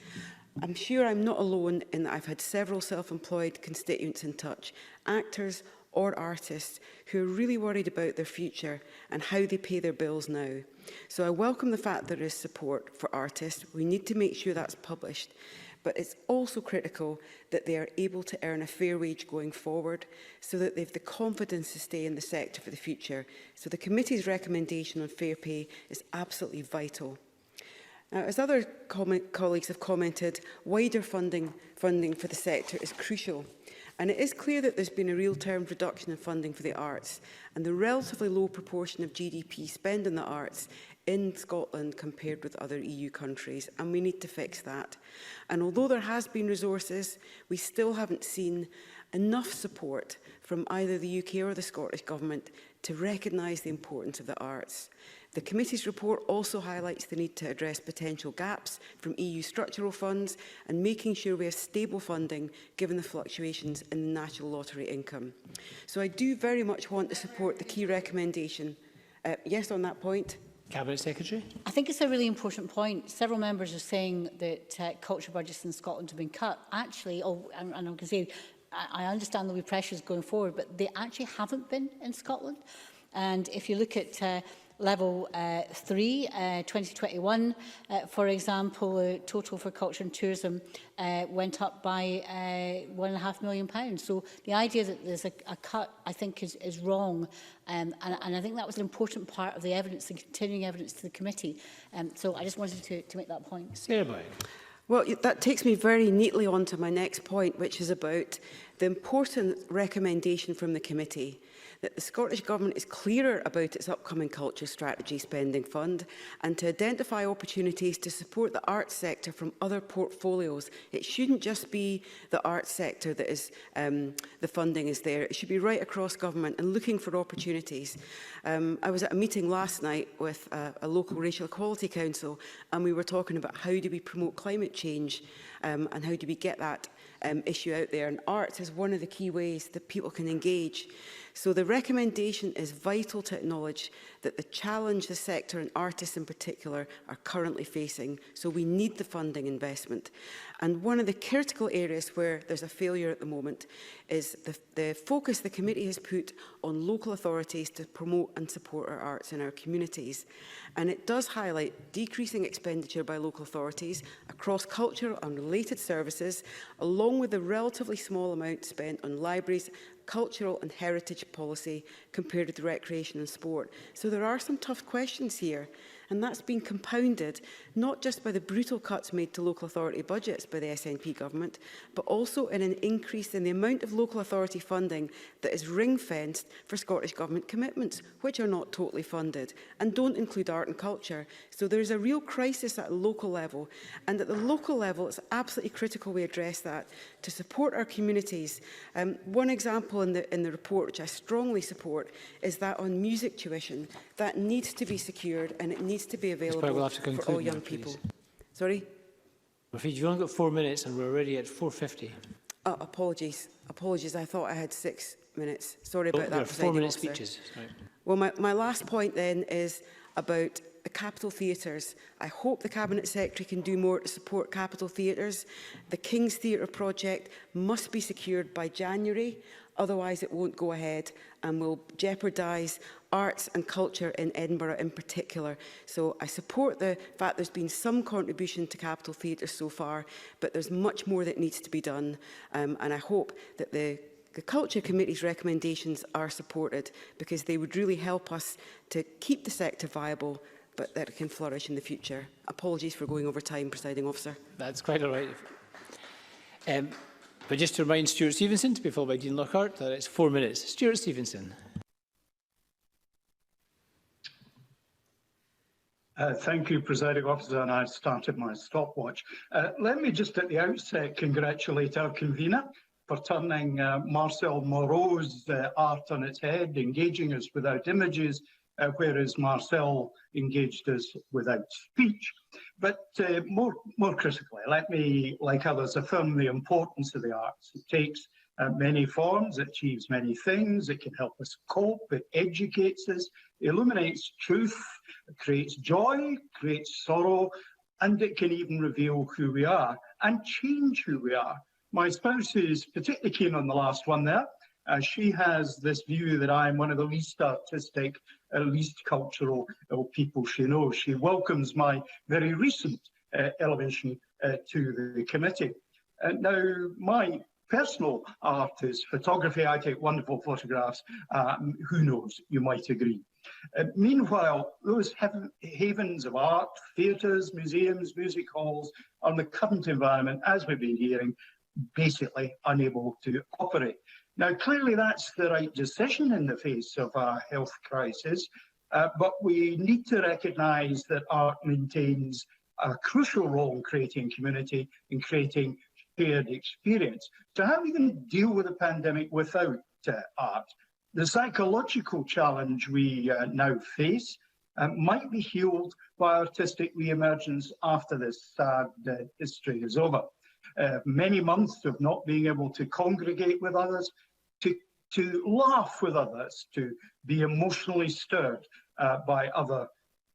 I'm sure I'm not alone in that I've had several self-employed constituents in touch, actors or artists, who are really worried about their future and how they pay their bills now. So I welcome the fact there is support for artists. We need to make sure that's published. But it's also critical that they are able to earn a fair wage going forward so that they have the confidence to stay in the sector for the future. So the committee's recommendation on fair pay is absolutely vital. Now, as other colleagues have commented, wider funding for the sector is crucial. And it is clear that there's been a real-term reduction in funding for the arts, and the relatively low proportion of GDP spent on the arts in Scotland compared with other EU countries, and we need to fix that. And although there has been resources, we still haven't seen enough support from either the UK or the Scottish Government to recognise the importance of the arts. The committee's report also highlights the need to address potential gaps from EU structural funds and making sure we have stable funding given the fluctuations in the National Lottery income. So I do very much want to support the key recommendation. Yes, on that point. Cabinet Secretary. I think it's a really important point. Several members are saying that culture budgets in Scotland have been cut. Actually, and I can say, I understand there'll be pressures going forward, but they actually haven't been in Scotland. And if you look at level 3, 2021, for example, the total for culture and tourism went up by £1.5 million. So the idea that there's a cut, I think, is wrong. And I think that was an important part of the evidence, the continuing evidence to the committee. So I just wanted to make that point. Sarah Boyd. Well, that takes me very neatly on to my next point, which is about the important recommendation from the committee that the Scottish Government is clearer about its upcoming culture strategy spending fund and to identify opportunities to support the arts sector from other portfolios. It shouldn't just be the arts sector that is the funding is there. It should be right across government and looking for opportunities. I was at a meeting last night with a local racial equality council, and we were talking about how do we promote climate change and how do we get that issue out there. And arts is one of the key ways that people can engage. So the recommendation is vital to acknowledge that the challenge the sector and artists in particular are currently facing. So we need the funding investment. And one of the critical areas where there's a failure at the moment is the focus the committee has put on local authorities to promote and support our arts in our communities. And it does highlight decreasing expenditure by local authorities across cultural and related services, along with the relatively small amount spent on libraries, cultural and heritage policy compared with recreation and sport. So there are some tough questions here, and that's been compounded not just by the brutal cuts made to local authority budgets by the SNP government, but also in an increase in the amount of local authority funding that is ring-fenced for Scottish Government commitments, which are not totally funded and don't include art and culture. So there is a real crisis at a local level, and at the local level it's absolutely critical we address that to support our communities. One example in the report, which I strongly support, is that on music tuition. That needs to be secured and it needs to be available for all young people. Sorry? Rafid, you've only got 4 minutes and we're already at 4:50. Apologies. Apologies. I thought I had 6 minutes. Sorry about that. 4-minute speeches. Right. Well, my last point then is about the capital theatres. I hope the Cabinet Secretary can do more to support capital theatres. The King's Theatre project must be secured by January, otherwise it won't go ahead and will jeopardise arts and culture in Edinburgh in particular. So I support the fact there's been some contribution to capital theatres so far, but there's much more that needs to be done, and I hope that the Culture Committee's recommendations are supported, because they would really help us to keep the sector viable, but that it can flourish in the future. Apologies for going over time, Presiding Officer. That's quite all right. But just to remind Stuart Stevenson, to be followed by Dean Lockhart, that it's 4 minutes. Stuart Stevenson. Thank you, Presiding Officer, and I've started my stopwatch. Let me just at the outset congratulate our convener for turning Marcel Moreau's art on its head, engaging us without images, whereas Marcel engaged us without speech. But more critically, let me, like others, affirm the importance of the arts. It takes many forms, it achieves many things, it can help us cope, it educates us, illuminates truth, it creates joy, creates sorrow, and it can even reveal who we are and change who we are. My spouse is particularly keen on the last one there. She has this view that I'm one of the least artistic, least cultural people she knows. She welcomes my very recent elevation to the committee. Now, my personal art is photography. I take wonderful photographs. Who knows? You might agree. Meanwhile, those havens of art, theatres, museums, music halls, are in the current environment, as we've been hearing, basically unable to operate. Now, clearly that's the right decision in the face of our health crisis, but we need to recognise that art maintains a crucial role in creating community, in creating shared experience. So how are we going to deal with the pandemic without art? The psychological challenge we now face might be healed by artistic re-emergence after this sad history is over. Many months of not being able to congregate with others, to laugh with others, to be emotionally stirred by others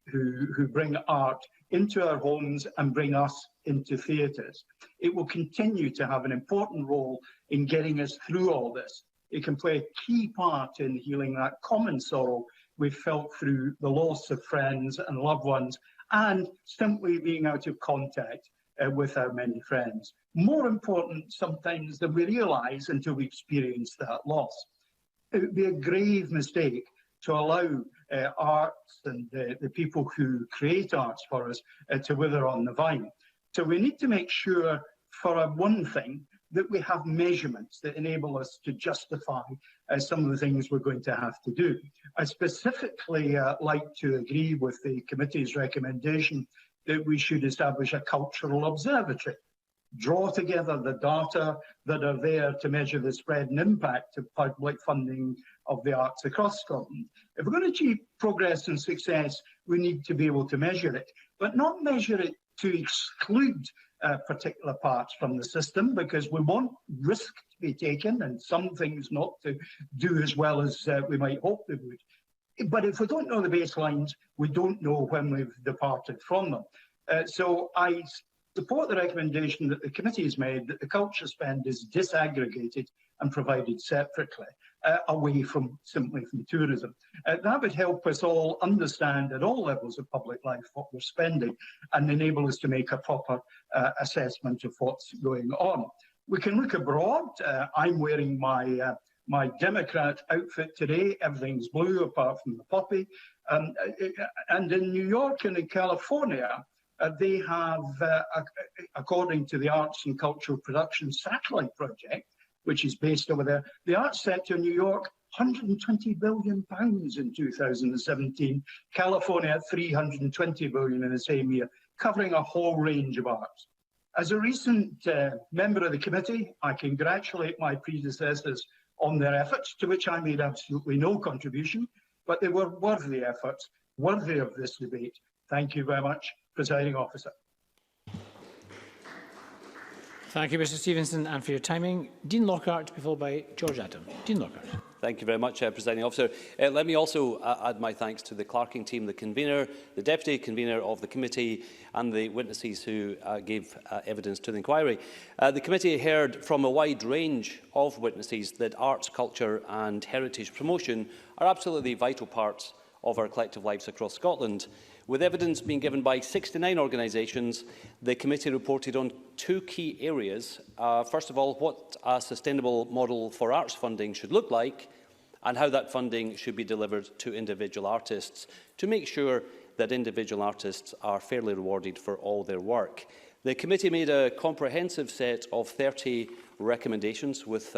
who bring art into our homes and bring us into theatres. It will continue to have an important role in getting us through all this. It can play a key part in healing that common sorrow we've felt through the loss of friends and loved ones, and simply being out of contact with our many friends. More important sometimes than we realise until we experience that loss. It would be a grave mistake to allow arts and the people who create arts for us to wither on the vine. So we need to make sure, for one thing, that we have measurements that enable us to justify some of the things we're going to have to do. I specifically like to agree with the committee's recommendation that we should establish a cultural observatory, draw together the data that are there to measure the spread and impact of public funding of the arts across Scotland. If we're going to achieve progress and success, we need to be able to measure it, but not measure it to exclude particular parts from the system, because we want risk to be taken and some things not to do as well as we might hope they would. But if we don't know the baselines, we don't know when we've departed from them. So I support the recommendation that the committee has made that the culture spend is disaggregated and provided separately, away from simply from tourism. That would help us all understand at all levels of public life what we're spending and enable us to make a proper assessment of what's going on. We can look abroad. I'm wearing my Democrat outfit today. Everything's blue apart from the poppy. And in New York and in California, they have, according to the Arts and Cultural Production Satellite Project, which is based over there, the arts sector in New York, £120 billion in 2017. California, £320 billion in the same year, covering a whole range of arts. As a recent member of the committee, I congratulate my predecessors on their efforts, to which I made absolutely no contribution, but they were worthy efforts, worthy of this debate. Thank you very much, Presiding Officer. Thank you, Mr Stevenson, and for your timing. Dean Lockhart, to be followed by George Adam. Dean Lockhart. Thank you very much, Presiding Officer. Let me also add my thanks to the clerking team, the convener, the deputy convener of the committee and the witnesses who gave evidence to the inquiry. The committee heard from a wide range of witnesses that arts, culture and heritage promotion are absolutely vital parts of our collective lives across Scotland. With evidence being given by 69 organisations, the committee reported on two key areas. First of all, what a sustainable model for arts funding should look like and how that funding should be delivered to individual artists to make sure that individual artists are fairly rewarded for all their work. The committee made a comprehensive set of 30 recommendations, with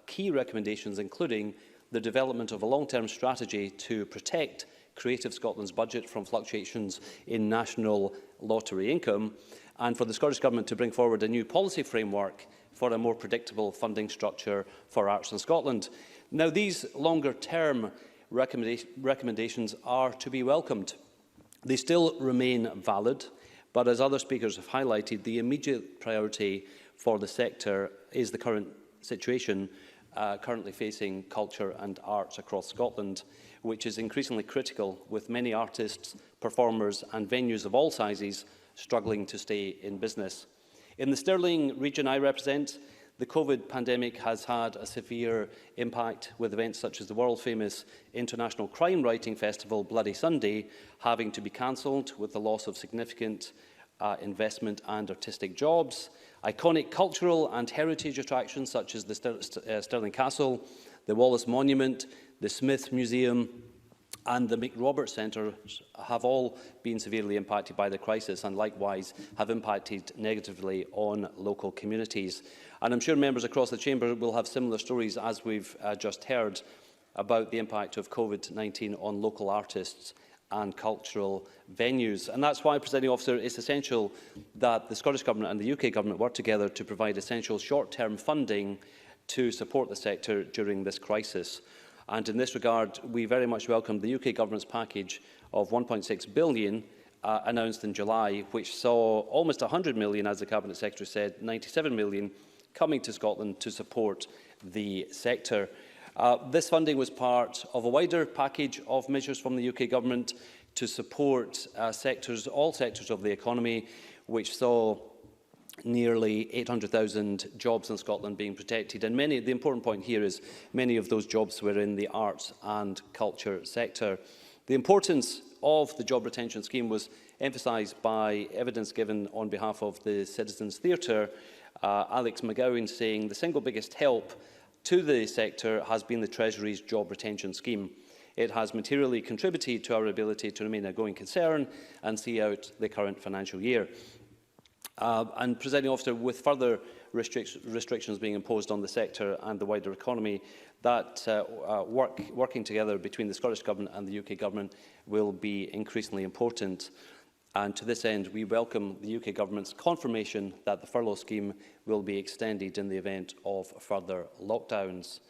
key recommendations including the development of a long-term strategy to protect Creative Scotland's budget from fluctuations in national lottery income, and for the Scottish Government to bring forward a new policy framework for a more predictable funding structure for arts in Scotland. Now, these longer-term recommendations are to be welcomed. They still remain valid, but as other speakers have highlighted, the immediate priority for the sector is the current situation currently facing culture and arts across Scotland, which is increasingly critical, with many artists, performers and venues of all sizes struggling to stay in business. In the Stirling region I represent, the COVID pandemic has had a severe impact, with events such as the world-famous international crime writing festival Bloody Sunday having to be cancelled, with the loss of significant investment and artistic jobs. Iconic cultural and heritage attractions such as the Stirling Castle, the Wallace Monument, the Smith Museum and the McRoberts Centre have all been severely impacted by the crisis, and likewise have impacted negatively on local communities. And I'm sure members across the Chamber will have similar stories, as we've just heard, about the impact of COVID-19 on local artists and cultural venues. And that's why, Presiding Officer, it's essential that the Scottish Government and the UK Government work together to provide essential short-term funding to support the sector during this crisis. And in this regard, we very much welcome the UK Government's package of £1.6 billion announced in July, which saw almost £100 million, as the Cabinet Secretary said, £97 million coming to Scotland to support the sector. This funding was part of a wider package of measures from the UK Government to support all sectors of the economy, which saw nearly 800,000 jobs in Scotland being protected. And the important point here is many of those jobs were in the arts and culture sector. The importance of the job retention scheme was emphasised by evidence given on behalf of the Citizens Theatre, Alex McGowan saying the single biggest help to the sector has been the Treasury's job retention scheme. It has materially contributed to our ability to remain a going concern and see out the current financial year. And, Presiding Officer, with further restrictions being imposed on the sector and the wider economy, that working together between the Scottish Government and the UK Government will be increasingly important. And to this end, we welcome the UK Government's confirmation that the furlough scheme will be extended in the event of further lockdowns.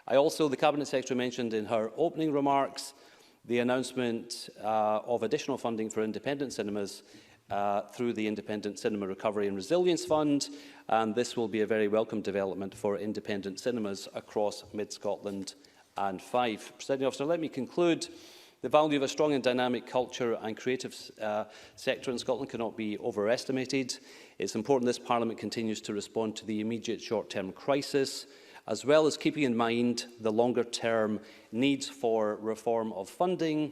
The Cabinet Secretary mentioned in her opening remarks the announcement of additional funding for independent cinemas through the Independent Cinema Recovery and Resilience Fund, and this will be a very welcome development for independent cinemas across mid-Scotland and Fife. Presiding Officer, let me conclude. The value of a strong and dynamic culture and creative sector in Scotland cannot be overestimated. It's important this Parliament continues to respond to the immediate short-term crisis, as well as keeping in mind the longer-term needs for reform of funding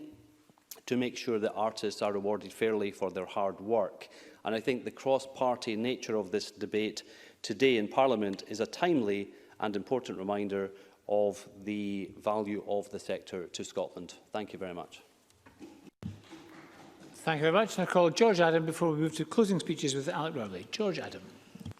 to make sure that artists are rewarded fairly for their hard work. And I think the cross-party nature of this debate today in Parliament is a timely and important reminder of the value of the sector to Scotland. Thank you very much. Thank you very much. And I call George Adam before we move to closing speeches with Alec Rowley. George Adam.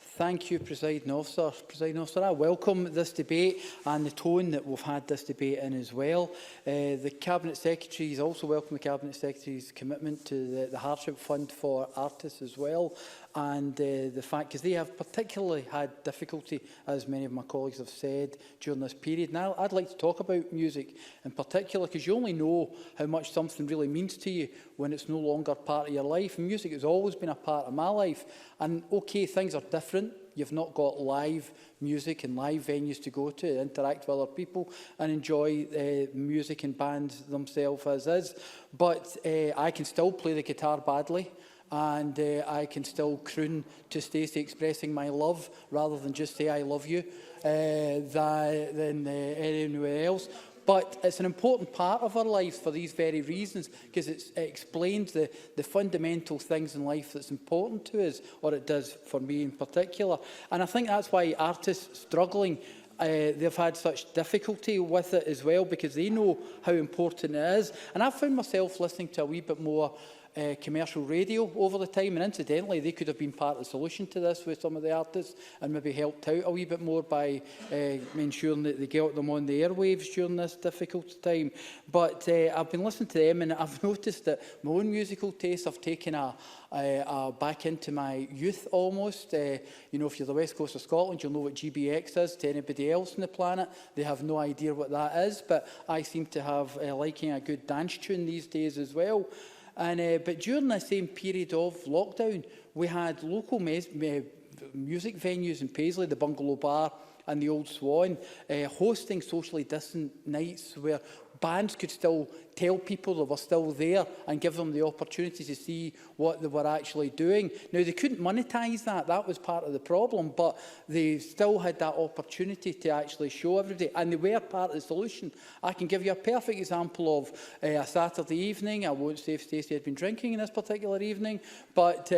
Thank you, Presiding Officer. Presiding Officer, I welcome this debate and the tone that we've had this debate in as well. The Cabinet Secretary has also welcomed the Cabinet Secretary's commitment to the hardship fund for artists as well, and the fact, because they have particularly had difficulty, as many of my colleagues have said, during this period. Now, I'd like to talk about music in particular, because you only know how much something really means to you when it's no longer part of your life. And music has always been a part of my life. And okay, things are different. You've not got live music and live venues to go to, interact with other people and enjoy music and bands themselves as is. But I can still play the guitar badly, and I can still croon to Stacey expressing my love rather than just say I love you than anywhere else. But it's an important part of our lives for these very reasons, because it explains the fundamental things in life that's important to us, or it does for me in particular. And I think that's why artists struggling, they've had such difficulty with it as well, because they know how important it is. And I've found myself listening to a wee bit more commercial radio over the time, and incidentally they could have been part of the solution to this with some of the artists and maybe helped out a wee bit more by ensuring that they get them on the airwaves during this difficult time. But I've been listening to them and I've noticed that my own musical tastes have taken back into my youth almost. You know, if you're the West Coast of Scotland, you'll know what GBX is. To anybody else on the planet, they have no idea what that is, but I seem to have liking a good dance tune these days as well. And but during the same period of lockdown, we had local music venues in Paisley, the Bungalow Bar and the Old Swan, hosting socially distant nights where bands could still tell people they were still there and give them the opportunity to see what they were actually doing. Now, they couldn't monetize that. That was part of the problem, but they still had that opportunity to actually show everybody, and they were part of the solution. I can give you a perfect example of a Saturday evening. I won't say if Stacey had been drinking in this particular evening, but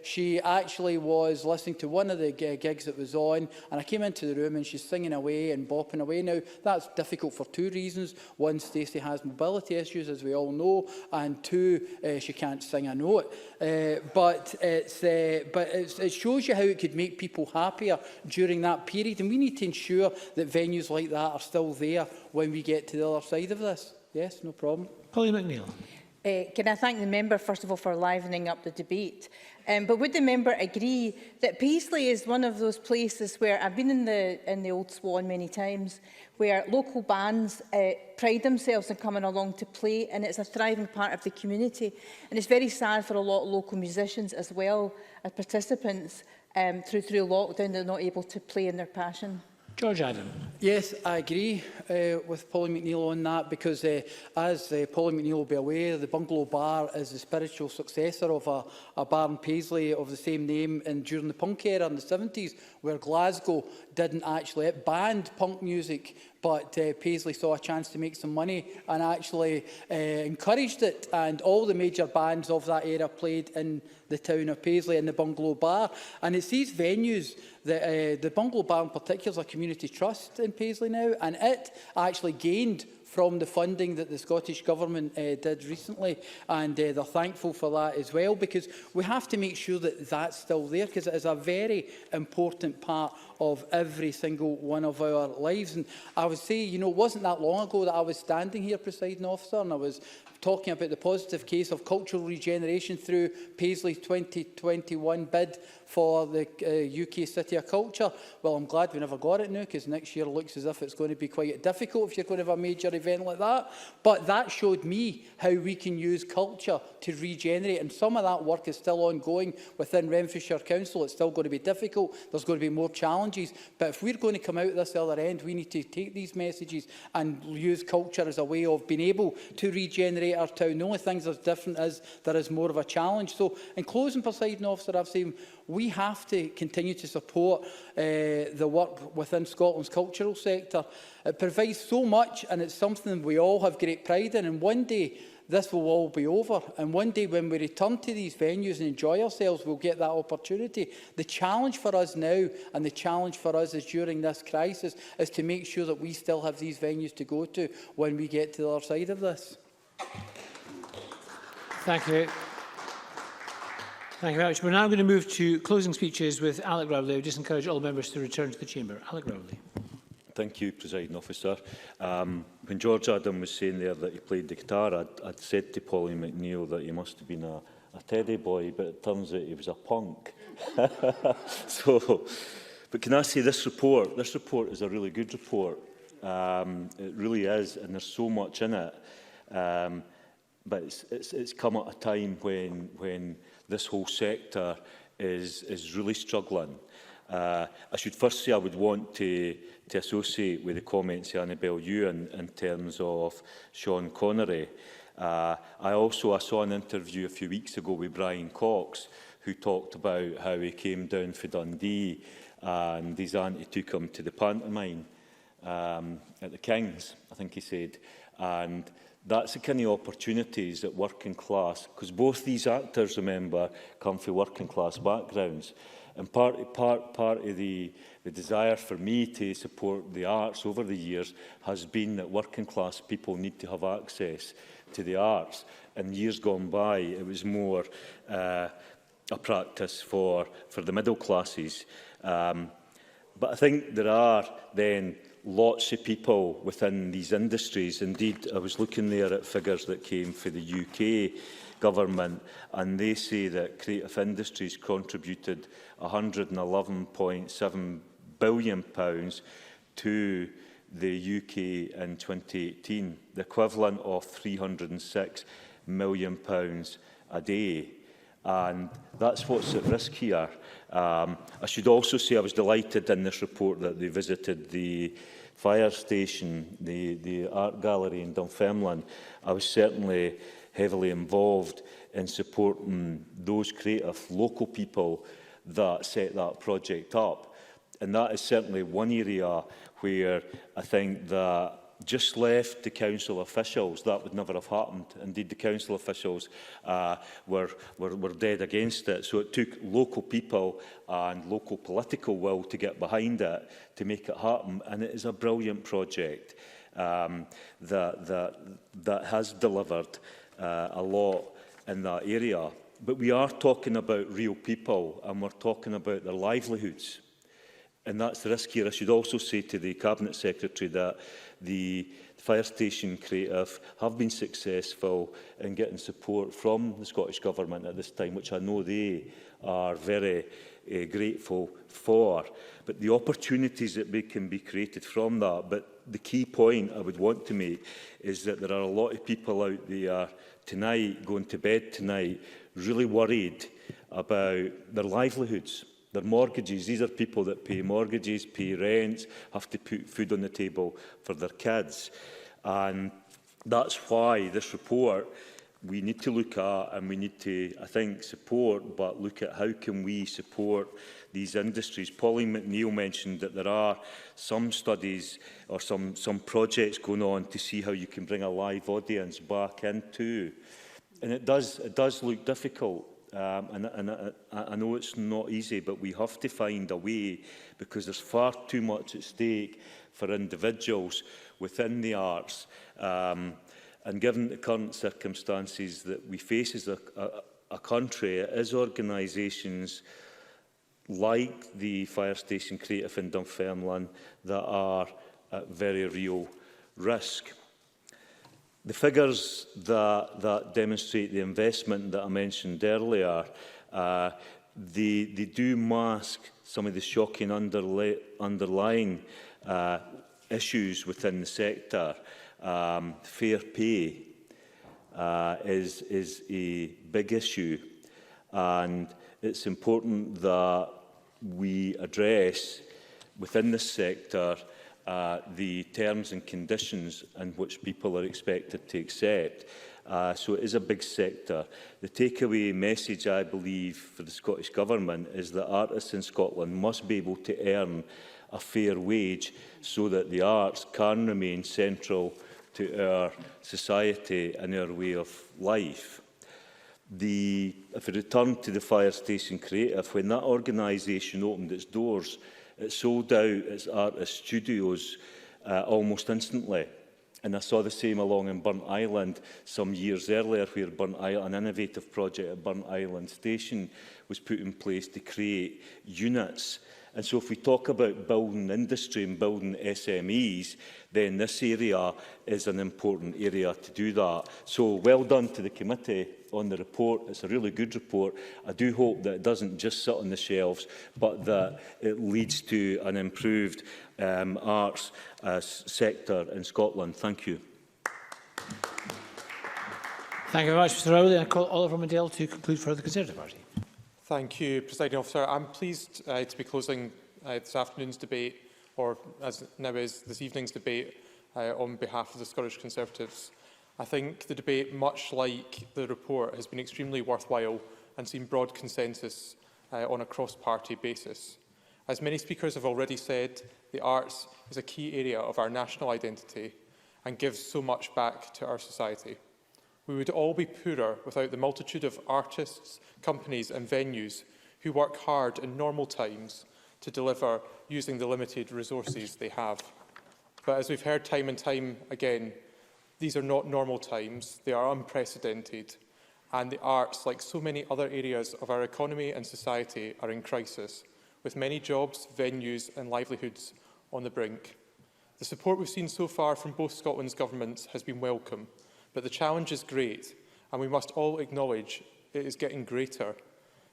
she actually was listening to one of the gigs that was on, and I came into the room and she's singing away and bopping away. Now, that's difficult for two reasons. One, Stacey has mobility issues, as we all know, and two, she can't sing a note. But it shows you how it could make people happier during that period, and we need to ensure that venues like that are still there when we get to the other side of this. Yes, no problem. Polly McNeill. Can I thank the member, first of all, for livening up the debate? But would the member agree that Paisley is one of those places where, I've been in the Old Swan many times, where local bands pride themselves in coming along to play, and it's a thriving part of the community. And it's very sad for a lot of local musicians as well as participants through lockdown, they're not able to play in their passion. George Adam. Yes, I agree with Polly McNeill on that, because as Polly McNeill will be aware, the Bungalow Bar is the spiritual successor of a bar in Paisley of the same name during the punk era in the 70s, where Glasgow didn't actually, it banned punk music, but Paisley saw a chance to make some money and actually encouraged it, and all the major bands of that era played in the town of Paisley in the Bungalow Bar. And it's these venues that the Bungalow Bar in particular is a community trust in Paisley now, and it actually gained from the funding that the Scottish Government did recently, and they're thankful for that as well, because we have to make sure that that's still there, because it is a very important part of every single one of our lives. And I would say, you know, it wasn't that long ago that I was standing here, presiding officer, and I was talking about the positive case of cultural regeneration through Paisley's 2021 bid for the UK City of Culture. Well, I'm glad we never got it now, because next year looks as if it's going to be quite difficult if you're going to have a major event like that. But that showed me how we can use culture to regenerate, and some of that work is still ongoing within Renfrewshire Council. It's still going to be difficult. There's going to be more challenges. But if we're going to come out this other end, we need to take these messages and use culture as a way of being able to regenerate our town. The only thing that's different is there is more of a challenge. So, in closing, presiding officer, I've said we have to continue to support the work within Scotland's cultural sector. It provides so much, and it's something we all have great pride in. And one day, this will all be over. And one day, when we return to these venues and enjoy ourselves, we'll get that opportunity. The challenge for us now, and the challenge for us is during this crisis, is to make sure that we still have these venues to go to when we get to the other side of this. Thank you. Thank you very much. We're now going to move to closing speeches with Alec Rowley. I would just encourage all members to return to the chamber. Alec Rowley. Thank you, Presiding Officer. When George Adam was saying there that he played the guitar, I'd said to Polly McNeill that he must have been a teddy boy, but it turns out he was a punk. But can I say this report is a really good report. It really is, and there's so much in it. But it's come at a time when this whole sector is really struggling. I should first say I would want to associate with the comments of Annabel Ewan in terms of Sean Connery. I saw an interview a few weeks ago with Brian Cox, who talked about how he came down for Dundee and his auntie took him to the pantomime at the King's, I think he said. And that's the kind of opportunities that working class, because both these actors, remember, come from working class backgrounds. And part of the desire for me to support the arts over the years has been that working class people need to have access to the arts. In years gone by, it was more a practice for the middle classes. But I think there are then lots of people within these industries. Indeed, I was looking there at figures that came for the UK government, and they say that creative industries contributed £111.7 billion to the UK in 2018, the equivalent of £306 million a day. And that's what's at risk here. I should also say I was delighted in this report that they visited the fire station, the art gallery in Dunfermline. I was certainly heavily involved in supporting those creative local people that set that project up. And that is certainly one area where I think that just left the council officials, that would never have happened. Indeed, the council officials were dead against it. So it took local people and local political will to get behind it to make it happen. And it is a brilliant project that has delivered a lot in that area. But we are talking about real people, and we're talking about their livelihoods. And that's the risk here. I should also say to the Cabinet Secretary that the fire station creative have been successful in getting support from the Scottish Government at this time, which I know they are very grateful for. But the opportunities that can be created from that. But the key point I would want to make is that there are a lot of people out there tonight, going to bed tonight, really worried about their livelihoods, their mortgages. These are people that pay mortgages, pay rents, have to put food on the table for their kids. And that's why this report we need to look at, and we need to, I think, support, but look at how can we support these industries. Pauline McNeill mentioned that there are some studies or some projects going on to see how you can bring a live audience back into. And it does look difficult. And I know it's not easy, but we have to find a way, because there's far too much at stake for individuals within the arts. And given the current circumstances that we face as a country, it is organisations like the Fire Station Creative in Dunfermline that are at very real risk. The figures that demonstrate the investment that I mentioned earlier, they do mask some of the shocking underlying issues within the sector. Fair pay is a big issue, and it's important that we address within this sector the terms and conditions in which people are expected to accept. So it is a big sector. The takeaway message, I believe, for the Scottish Government is that artists in Scotland must be able to earn a fair wage so that the arts can remain central to our society and our way of life. If we return to the Fire Station Creative, when that organisation opened its doors, it sold out its artist studios almost instantly. And I saw the same along in Burnt Island some years earlier, where an innovative project at Burnt Island Station was put in place to create units. And so if we talk about building industry and building SMEs, then this area is an important area to do that. So well done to the committee on the report. It's a really good report. I do hope that it doesn't just sit on the shelves, but that it leads to an improved arts sector in Scotland. Thank you. Thank you very much, Mr Rowley. I call Oliver Mandel to conclude for the Conservative Party. Thank you, Presiding Officer. I'm pleased to be closing this afternoon's debate, or as now is this evening's debate, on behalf of the Scottish Conservatives. I think the debate, much like the report, has been extremely worthwhile and seen broad consensus on a cross-party basis. As many speakers have already said, the arts is a key area of our national identity and gives so much back to our society. We would all be poorer without the multitude of artists, companies and venues who work hard in normal times to deliver using the limited resources they have. But as we've heard time and time again, these are not normal times, they are unprecedented, and the arts, like so many other areas of our economy and society, are in crisis, with many jobs, venues and livelihoods on the brink. The support we've seen so far from both Scotland's governments has been welcome, but the challenge is great, and we must all acknowledge it is getting greater.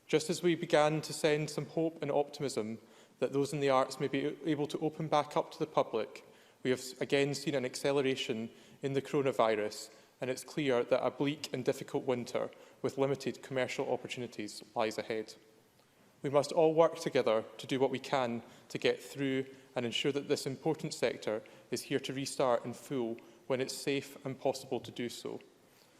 Just as we began to send some hope and optimism that those in the arts may be able to open back up to the public, we have again seen an acceleration in the coronavirus, and it's clear that a bleak and difficult winter with limited commercial opportunities lies ahead. We must all work together to do what we can to get through and ensure that this important sector is here to restart in full when it's safe and possible to do so.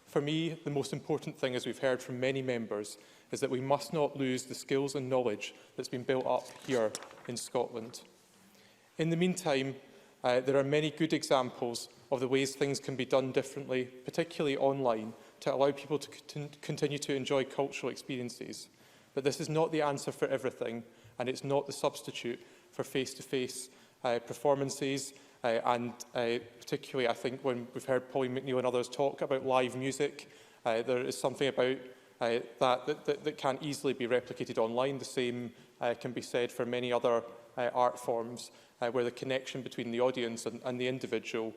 For me, the most important thing, as we've heard from many members, is that we must not lose the skills and knowledge that's been built up here in Scotland. In the meantime, there are many good examples of the ways things can be done differently, particularly online, to allow people to continue to enjoy cultural experiences. But this is not the answer for everything, and it's not the substitute for face-to-face performances, and particularly, I think, when we've heard Polly McNeill and others talk about live music, there is something about that can't easily be replicated online. The same can be said for many other art forms, where the connection between the audience and the individual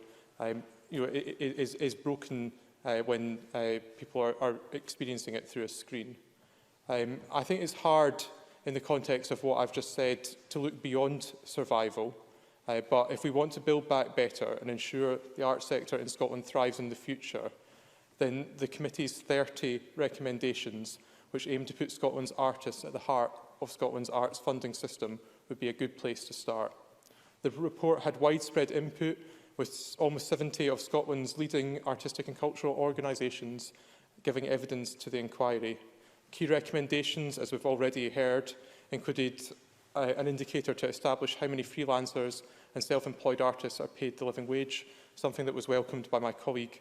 is broken when people are experiencing it through a screen. I think it's hard in the context of what I've just said to look beyond survival, but if we want to build back better and ensure the arts sector in Scotland thrives in the future, then the committee's 30 recommendations, which aim to put Scotland's artists at the heart of Scotland's arts funding system, would be a good place to start. The report had widespread input, with almost 70 of Scotland's leading artistic and cultural organisations giving evidence to the inquiry. Key recommendations, as we've already heard, included an indicator to establish how many freelancers and self-employed artists are paid the living wage, something that was welcomed by my colleague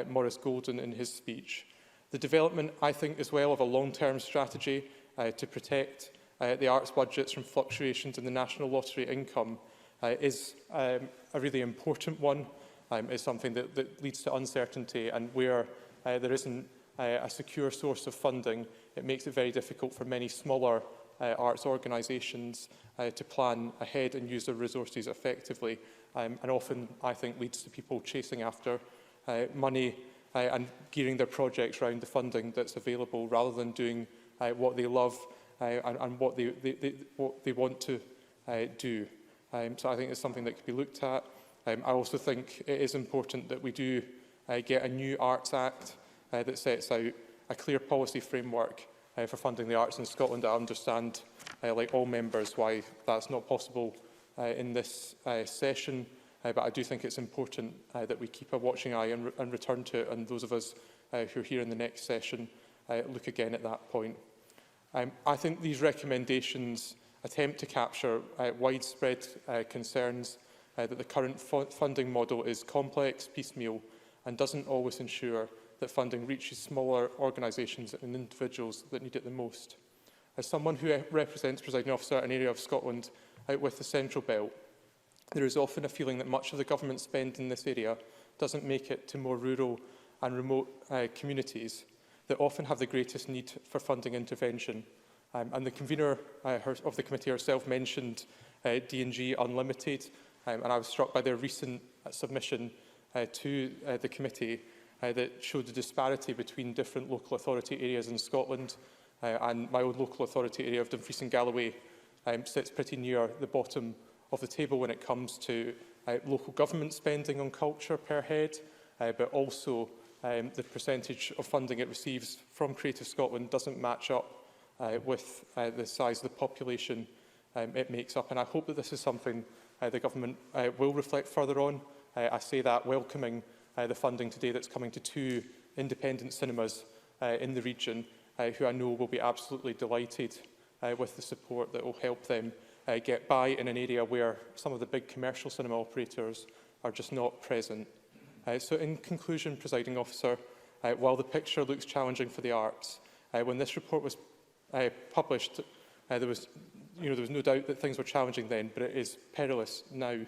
Maurice Golden in his speech. The development, I think, as well, of a long-term strategy to protect the arts budgets from fluctuations in the National Lottery income is a really important one. It's something that leads to uncertainty, and where there isn't a secure source of funding, it makes it very difficult for many smaller arts organisations to plan ahead and use their resources effectively, and often, I think, leads to people chasing after money and gearing their projects around the funding that's available, rather than doing what they love and what they want to do. So I think it's something that could be looked at. I also think it is important that we do get a new Arts Act that sets out a clear policy framework for funding the arts in Scotland. I understand, like all members, why that's not possible in this session, but I do think it's important that we keep a watching eye and return to it, and those of us who are here in the next session look again at that point. I think these recommendations attempt to capture widespread concerns that the current funding model is complex, piecemeal, and doesn't always ensure that funding reaches smaller organisations and individuals that need it the most. As someone who represents, presiding officer, an area of Scotland out with the Central Belt, there is often a feeling that much of the government spend in this area doesn't make it to more rural and remote communities that often have the greatest need for funding intervention. And the convener of the committee herself mentioned D&G Unlimited, and I was struck by their recent submission to the committee that showed the disparity between different local authority areas in Scotland, and my own local authority area of Dumfries and Galloway sits pretty near the bottom of the table when it comes to local government spending on culture per head, but also the percentage of funding it receives from Creative Scotland doesn't match up with the size of the population it makes up. And I hope that this is something the government will reflect further on. I say that welcoming the funding today that's coming to 2 independent cinemas in the region, who I know will be absolutely delighted with the support that will help them get by in an area where some of the big commercial cinema operators are just not present. So in conclusion, presiding officer, while the picture looks challenging for the arts, when this report was published, There was no doubt that things were challenging then, but it is perilous now.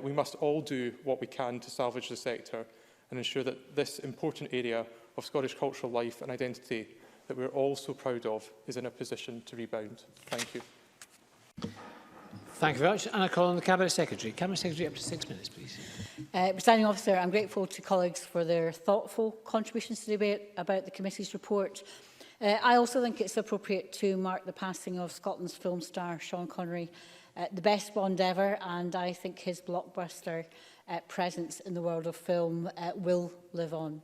We must all do what we can to salvage the sector and ensure that this important area of Scottish cultural life and identity that we're all so proud of is in a position to rebound. Thank you. Thank you very much. And I call on the Cabinet Secretary. Cabinet Secretary, up to 6 minutes, please. Presiding Officer, I'm grateful to colleagues for their thoughtful contributions to the debate about the committee's report. I also think it's appropriate to mark the passing of Scotland's film star Sean Connery, the best Bond ever, and I think his blockbuster presence in the world of film will live on.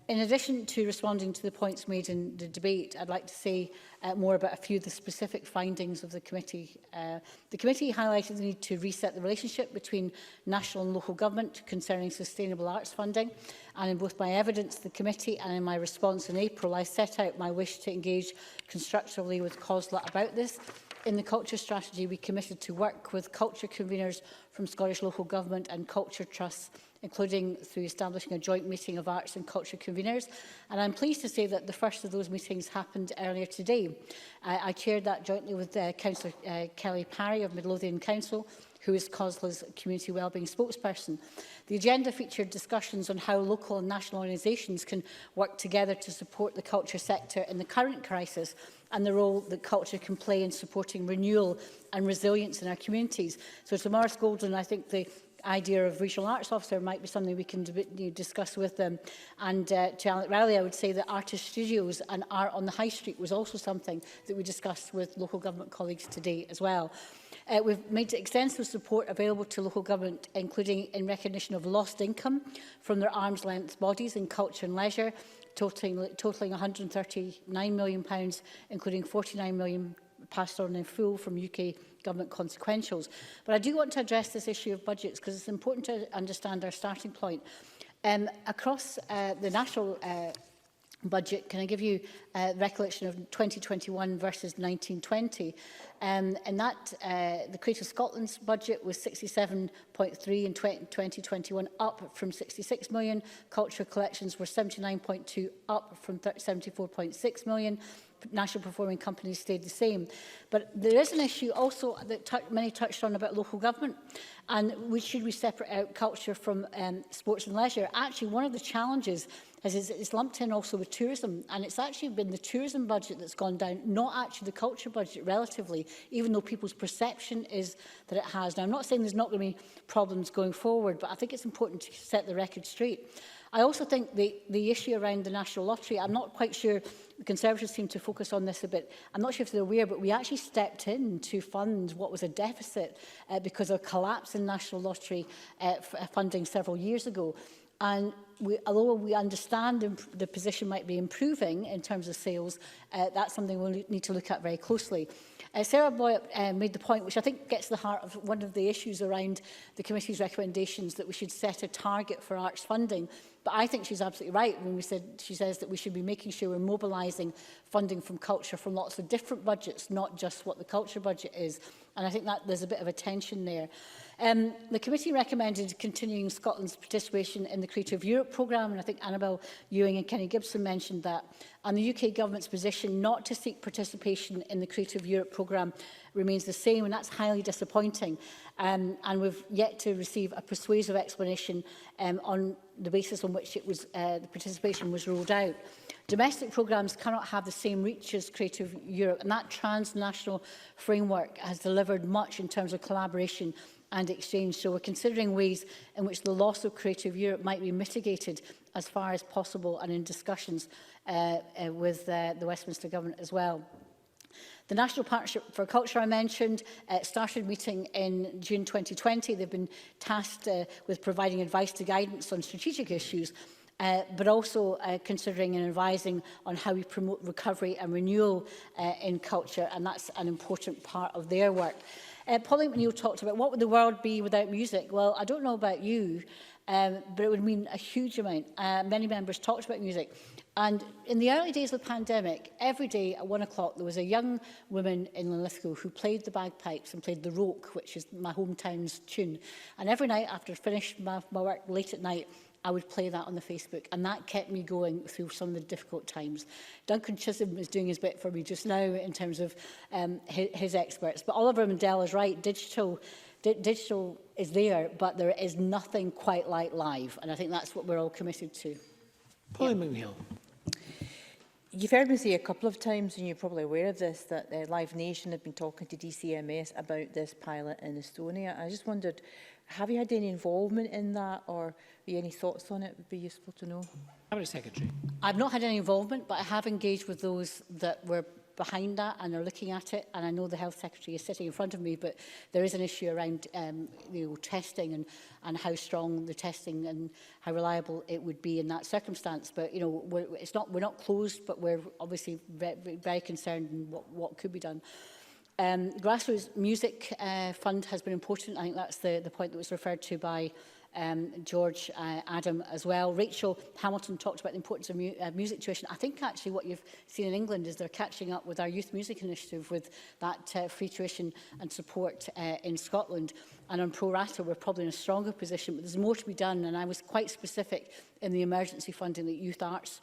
In addition to responding to the points made in the debate, I'd like to say more about a few of the specific findings of the committee. The committee highlighted the need to reset the relationship between national and local government concerning sustainable arts funding. And in both my evidence to the committee and in my response in April, I set out my wish to engage constructively with COSLA about this. In the culture strategy, we committed to work with culture conveners from Scottish local government and culture trusts, including through establishing a joint meeting of arts and culture conveners. And I'm pleased to say that the first of those meetings happened earlier today. I chaired that jointly with Councillor Kelly Parry of Midlothian Council, who is COSLA's community wellbeing spokesperson. The agenda featured discussions on how local and national organisations can work together to support the culture sector in the current crisis and the role that culture can play in supporting renewal and resilience in our communities. So to Maurice Golden, I think the idea of regional arts officer might be something we can discuss with them. And to Alec Riley, I would say that artist studios and art on the high street was also something that we discussed with local government colleagues today as well. We've made extensive support available to local government, including in recognition of lost income from their arm's length bodies in culture and leisure, totalling £139 million, including £49 million passed on in full from UK government consequentials. But I do want to address this issue of budgets because it's important to understand our starting point. Across the national budget, can I give you a recollection of 2021 versus 1920? And that the Creative Scotland's budget was 67.3 in 2021, up from 66 million. Cultural collections were 79.2, up from 74.6 million. National performing companies stayed the same. But there is an issue also that many touched on about local government, and should we separate out culture from sports and leisure? Actually, one of the challenges is it's lumped in also with tourism, and it's actually been the tourism budget that's gone down, not actually the culture budget relatively, even though people's perception is that it has. Now, I'm not saying there's not going to be problems going forward, but I think it's important to set the record straight. I also think the issue around the National Lottery, I'm not quite sure, the Conservatives seem to focus on this a bit. I'm not sure if they're aware, but we actually stepped in to fund what was a deficit because of a collapse in National Lottery funding several years ago. And although we understand the position might be improving in terms of sales, that's something we'll need to look at very closely. Sarah Boyd made the point, which I think gets to the heart of one of the issues around the committee's recommendations, that we should set a target for arts funding. But I think she's absolutely right when she says that we should be making sure we're mobilising funding from culture from lots of different budgets, not just what the culture budget is. And I think that there's a bit of a tension there. The committee recommended continuing Scotland's participation in the Creative Europe programme, and I think Annabel Ewing and Kenny Gibson mentioned that. And the UK government's position not to seek participation in the Creative Europe programme remains the same, and that's highly disappointing. And we've yet to receive a persuasive explanation on the basis on which it was, the participation was rolled out. Domestic programmes cannot have the same reach as Creative Europe, and that transnational framework has delivered much in terms of collaboration and exchange. So we're considering ways in which the loss of Creative Europe might be mitigated as far as possible, and in discussions with the Westminster Government as well. The National Partnership for Culture I mentioned started meeting in June 2020. They've been tasked with providing advice to guidance on strategic issues, but also considering and advising on how we promote recovery and renewal in culture, and that's an important part of their work. Pauline McNeill talked about what would the world be without music. Well, I don't know about you, but it would mean a huge amount. Many members talked about music. And in the early days of the pandemic, every day at 1 o'clock, there was a young woman in Linlithgow who played the bagpipes and played the roke, which is my hometown's tune. And every night after I finished my work late at night, I would play that on the Facebook, and that kept me going through some of the difficult times. Duncan Chisholm is doing his bit for me just now in terms of his experts. But Oliver Mandel is right, digital is there, but there is nothing quite like live, and I think that's what we're all committed to. Polly McNeill. You've heard me say a couple of times, and you're probably aware of this, that Live Nation have been talking to DCMS about this pilot in Estonia. I just wondered, have you had any involvement in that, or any thoughts on it? Would be useful to know. Cabinet Secretary. I've not had any involvement, but I have engaged with those that were behind that and are looking at it. And I know the Health Secretary is sitting in front of me, but there is an issue around testing and how strong the testing and how reliable it would be in that circumstance. But we're not closed, but we're obviously very concerned in what could be done. Grassroots Music Fund has been important. I think that's the point that was referred to by George, Adam as well. Rachel Hamilton talked about the importance of music tuition. I think actually what you've seen in England is they're catching up with our Youth Music Initiative with that free tuition and support in Scotland. And on pro rata, we're probably in a stronger position, but there's more to be done. And I was quite specific in the emergency funding that youth arts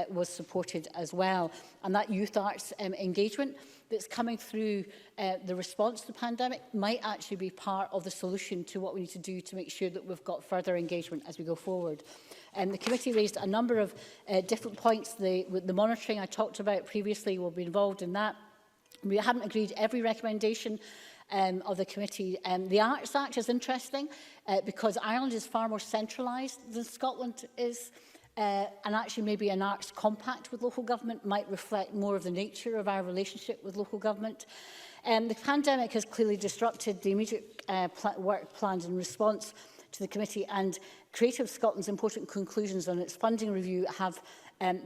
was supported as well. And that youth arts engagement that's coming through the response to the pandemic might actually be part of the solution to what we need to do to make sure that we've got further engagement as we go forward. The committee raised a number of different points. The monitoring I talked about previously will be involved in that. We haven't agreed every recommendation of the committee. The Arts Act is interesting because Ireland is far more centralised than Scotland is. And actually maybe an arts compact with local government might reflect more of the nature of our relationship with local government. The pandemic has clearly disrupted the immediate work plans in response to the committee, and Creative Scotland's important conclusions on its funding review have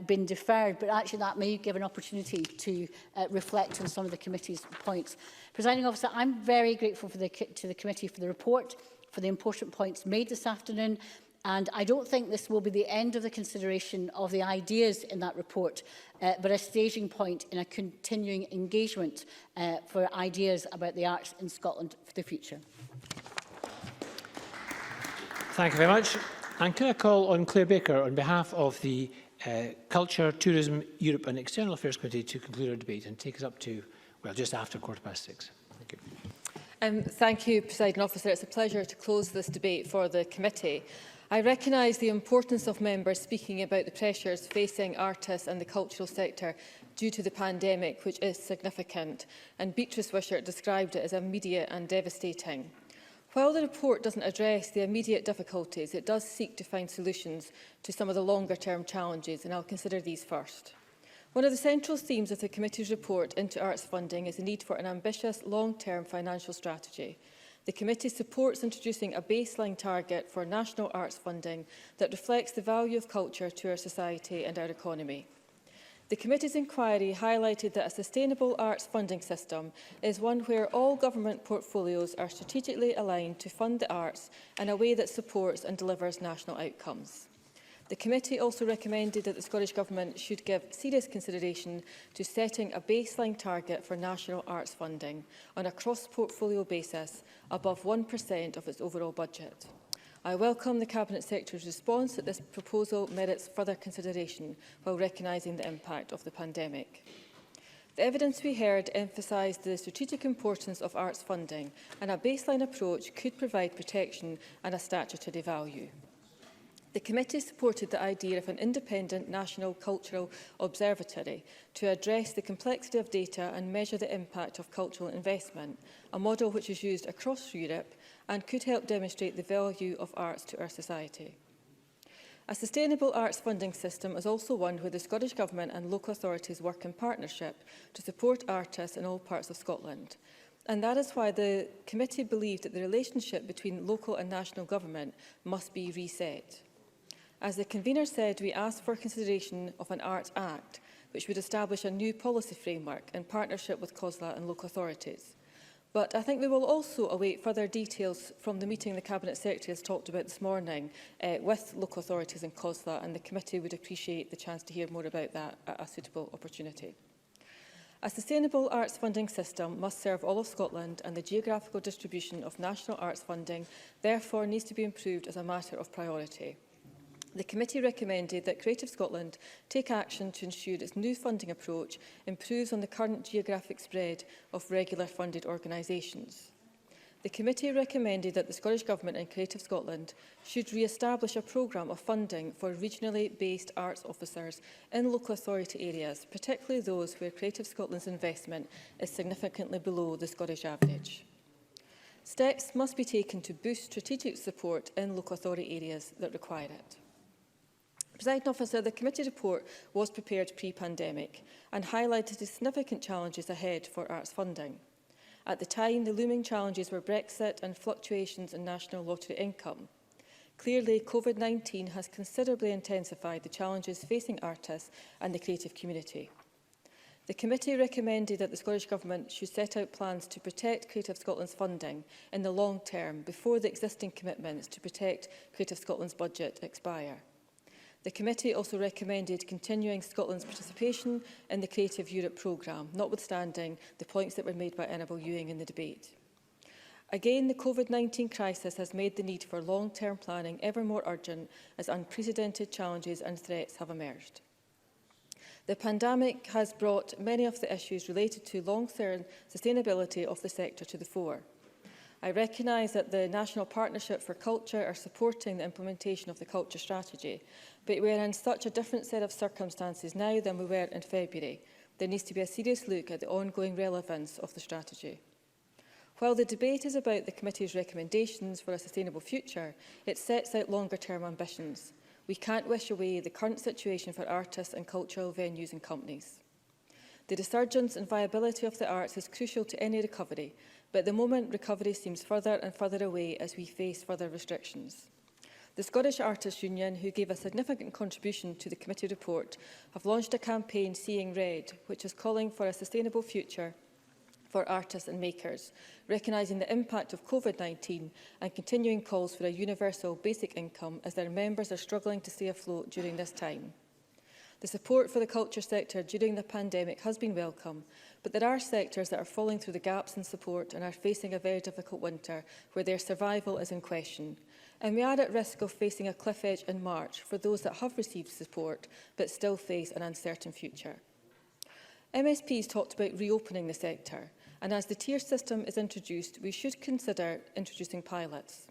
been deferred, but actually that may give an opportunity to reflect on some of the committee's points. Presiding Officer, I'm very grateful to the committee for the report, for the important points made this afternoon. And I don't think this will be the end of the consideration of the ideas in that report, but a staging point in a continuing engagement for ideas about the arts in Scotland for the future. Thank you very much. And can I call on Claire Baker on behalf of the Culture, Tourism, Europe and External Affairs Committee to conclude our debate and take us up to, well, just after 6:15. Thank you. Thank you, Presiding Officer. It's a pleasure to close this debate for the committee. I recognise the importance of members speaking about the pressures facing artists and the cultural sector due to the pandemic, which is significant, and Beatrice Wishart described it as immediate and devastating. While the report doesn't address the immediate difficulties, it does seek to find solutions to some of the longer-term challenges, and I'll consider these first. One of the central themes of the committee's report into arts funding is the need for an ambitious long-term financial strategy. The committee supports introducing a baseline target for national arts funding that reflects the value of culture to our society and our economy. The committee's inquiry highlighted that a sustainable arts funding system is one where all government portfolios are strategically aligned to fund the arts in a way that supports and delivers national outcomes. The committee also recommended that the Scottish Government should give serious consideration to setting a baseline target for national arts funding on a cross-portfolio basis above 1% of its overall budget. I welcome the Cabinet Secretary's response that this proposal merits further consideration while recognising the impact of the pandemic. The evidence we heard emphasised the strategic importance of arts funding, and a baseline approach could provide protection and a statutory value. The committee supported the idea of an independent national cultural observatory to address the complexity of data and measure the impact of cultural investment, a model which is used across Europe and could help demonstrate the value of arts to our society. A sustainable arts funding system is also one where the Scottish Government and local authorities work in partnership to support artists in all parts of Scotland. And that is why the committee believed that the relationship between local and national government must be reset. As the convener said, we asked for consideration of an Arts Act, which would establish a new policy framework in partnership with COSLA and local authorities. But I think we will also await further details from the meeting the Cabinet Secretary has talked about this morning with local authorities and COSLA, and the committee would appreciate the chance to hear more about that at a suitable opportunity. A sustainable arts funding system must serve all of Scotland, and the geographical distribution of national arts funding therefore needs to be improved as a matter of priority. The committee recommended that Creative Scotland take action to ensure its new funding approach improves on the current geographic spread of regular funded organisations. The committee recommended that the Scottish Government and Creative Scotland should re-establish a programme of funding for regionally based arts officers in local authority areas, particularly those where Creative Scotland's investment is significantly below the Scottish average. Steps must be taken to boost strategic support in local authority areas that require it. Presiding Officer, the committee report was prepared pre-pandemic and highlighted the significant challenges ahead for arts funding. At the time, the looming challenges were Brexit and fluctuations in national lottery income. Clearly, COVID-19 has considerably intensified the challenges facing artists and the creative community. The committee recommended that the Scottish Government should set out plans to protect Creative Scotland's funding in the long term before the existing commitments to protect Creative Scotland's budget expire. The committee also recommended continuing Scotland's participation in the Creative Europe programme, notwithstanding the points that were made by Annabel Ewing in the debate. Again, the COVID-19 crisis has made the need for long-term planning ever more urgent as unprecedented challenges and threats have emerged. The pandemic has brought many of the issues related to long-term sustainability of the sector to the fore. I recognise that the National Partnership for Culture are supporting the implementation of the culture strategy, but we are in such a different set of circumstances now than we were in February. There needs to be a serious look at the ongoing relevance of the strategy. While the debate is about the committee's recommendations for a sustainable future, it sets out longer-term ambitions. We can't wish away the current situation for artists and cultural venues and companies. The resurgence and viability of the arts is crucial to any recovery, but at the moment recovery seems further and further away as we face further restrictions. The Scottish Artists Union, who gave a significant contribution to the committee report, have launched a campaign, Seeing Red, which is calling for a sustainable future for artists and makers, recognising the impact of COVID-19 and continuing calls for a universal basic income as their members are struggling to stay afloat during this time. The support for the culture sector during the pandemic has been welcome, but there are sectors that are falling through the gaps in support and are facing a very difficult winter where their survival is in question. And we are at risk of facing a cliff edge in March for those that have received support but still face an uncertain future. MSPs talked about reopening the sector, and as the tier system is introduced, we should consider introducing pilots.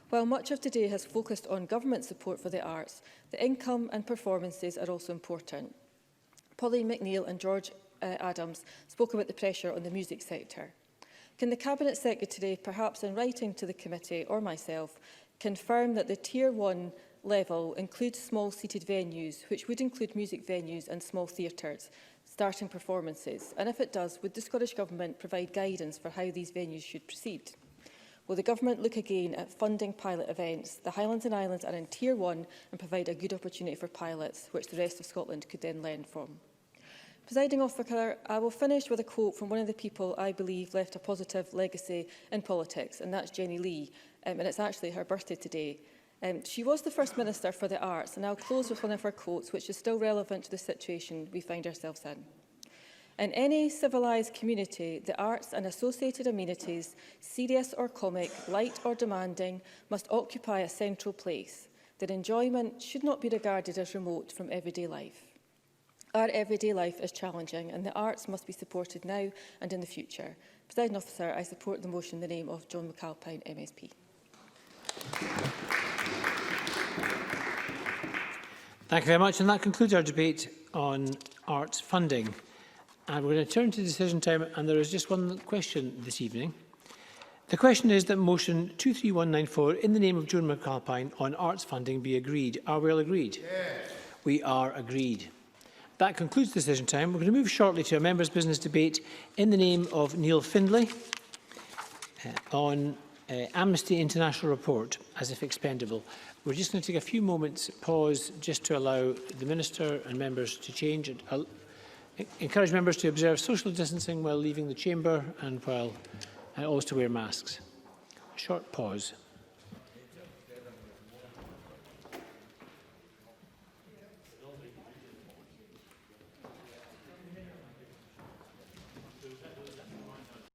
While much of today has focused on government support for the arts, the income and performances are also important. Pauline McNeill and George Adams spoke about the pressure on the music sector. Can the Cabinet Secretary, perhaps in writing to the committee or myself, confirm that the Tier 1 level includes small seated venues, which would include music venues and small theatres, starting performances? And if it does, would the Scottish Government provide guidance for how these venues should proceed? Will the Government look again at funding pilot events? The Highlands and Islands are in Tier 1 and provide a good opportunity for pilots, which the rest of Scotland could then learn from. Presiding Officer, I will finish with a quote from one of the people I believe left a positive legacy in politics, and that's Jenny Lee, and it's actually her birthday today. She was the First Minister for the Arts, and I'll close with one of her quotes, which is still relevant to the situation we find ourselves in. In any civilised community, the arts and associated amenities, serious or comic, light or demanding, must occupy a central place. Their enjoyment should not be regarded as remote from everyday life. Our everyday life is challenging, and the arts must be supported now and in the future. Presiding Officer, I support the motion in the name of John McAlpine, MSP. Thank you very much. And that concludes our debate on arts funding. And we're going to turn to decision time, and there is just one question this evening. The question is that motion 23194 in the name of Joan McAlpine on arts funding be agreed. Are we all agreed? Yes. We are agreed. That concludes decision time. We're going to move shortly to a members' business debate in the name of Neil Findlay on Amnesty International report as if expendable. We're just going to take a few moments pause just to allow the Minister and members to change it. I'll encourage members to observe social distancing while leaving the chamber and while also to wear masks. A short pause.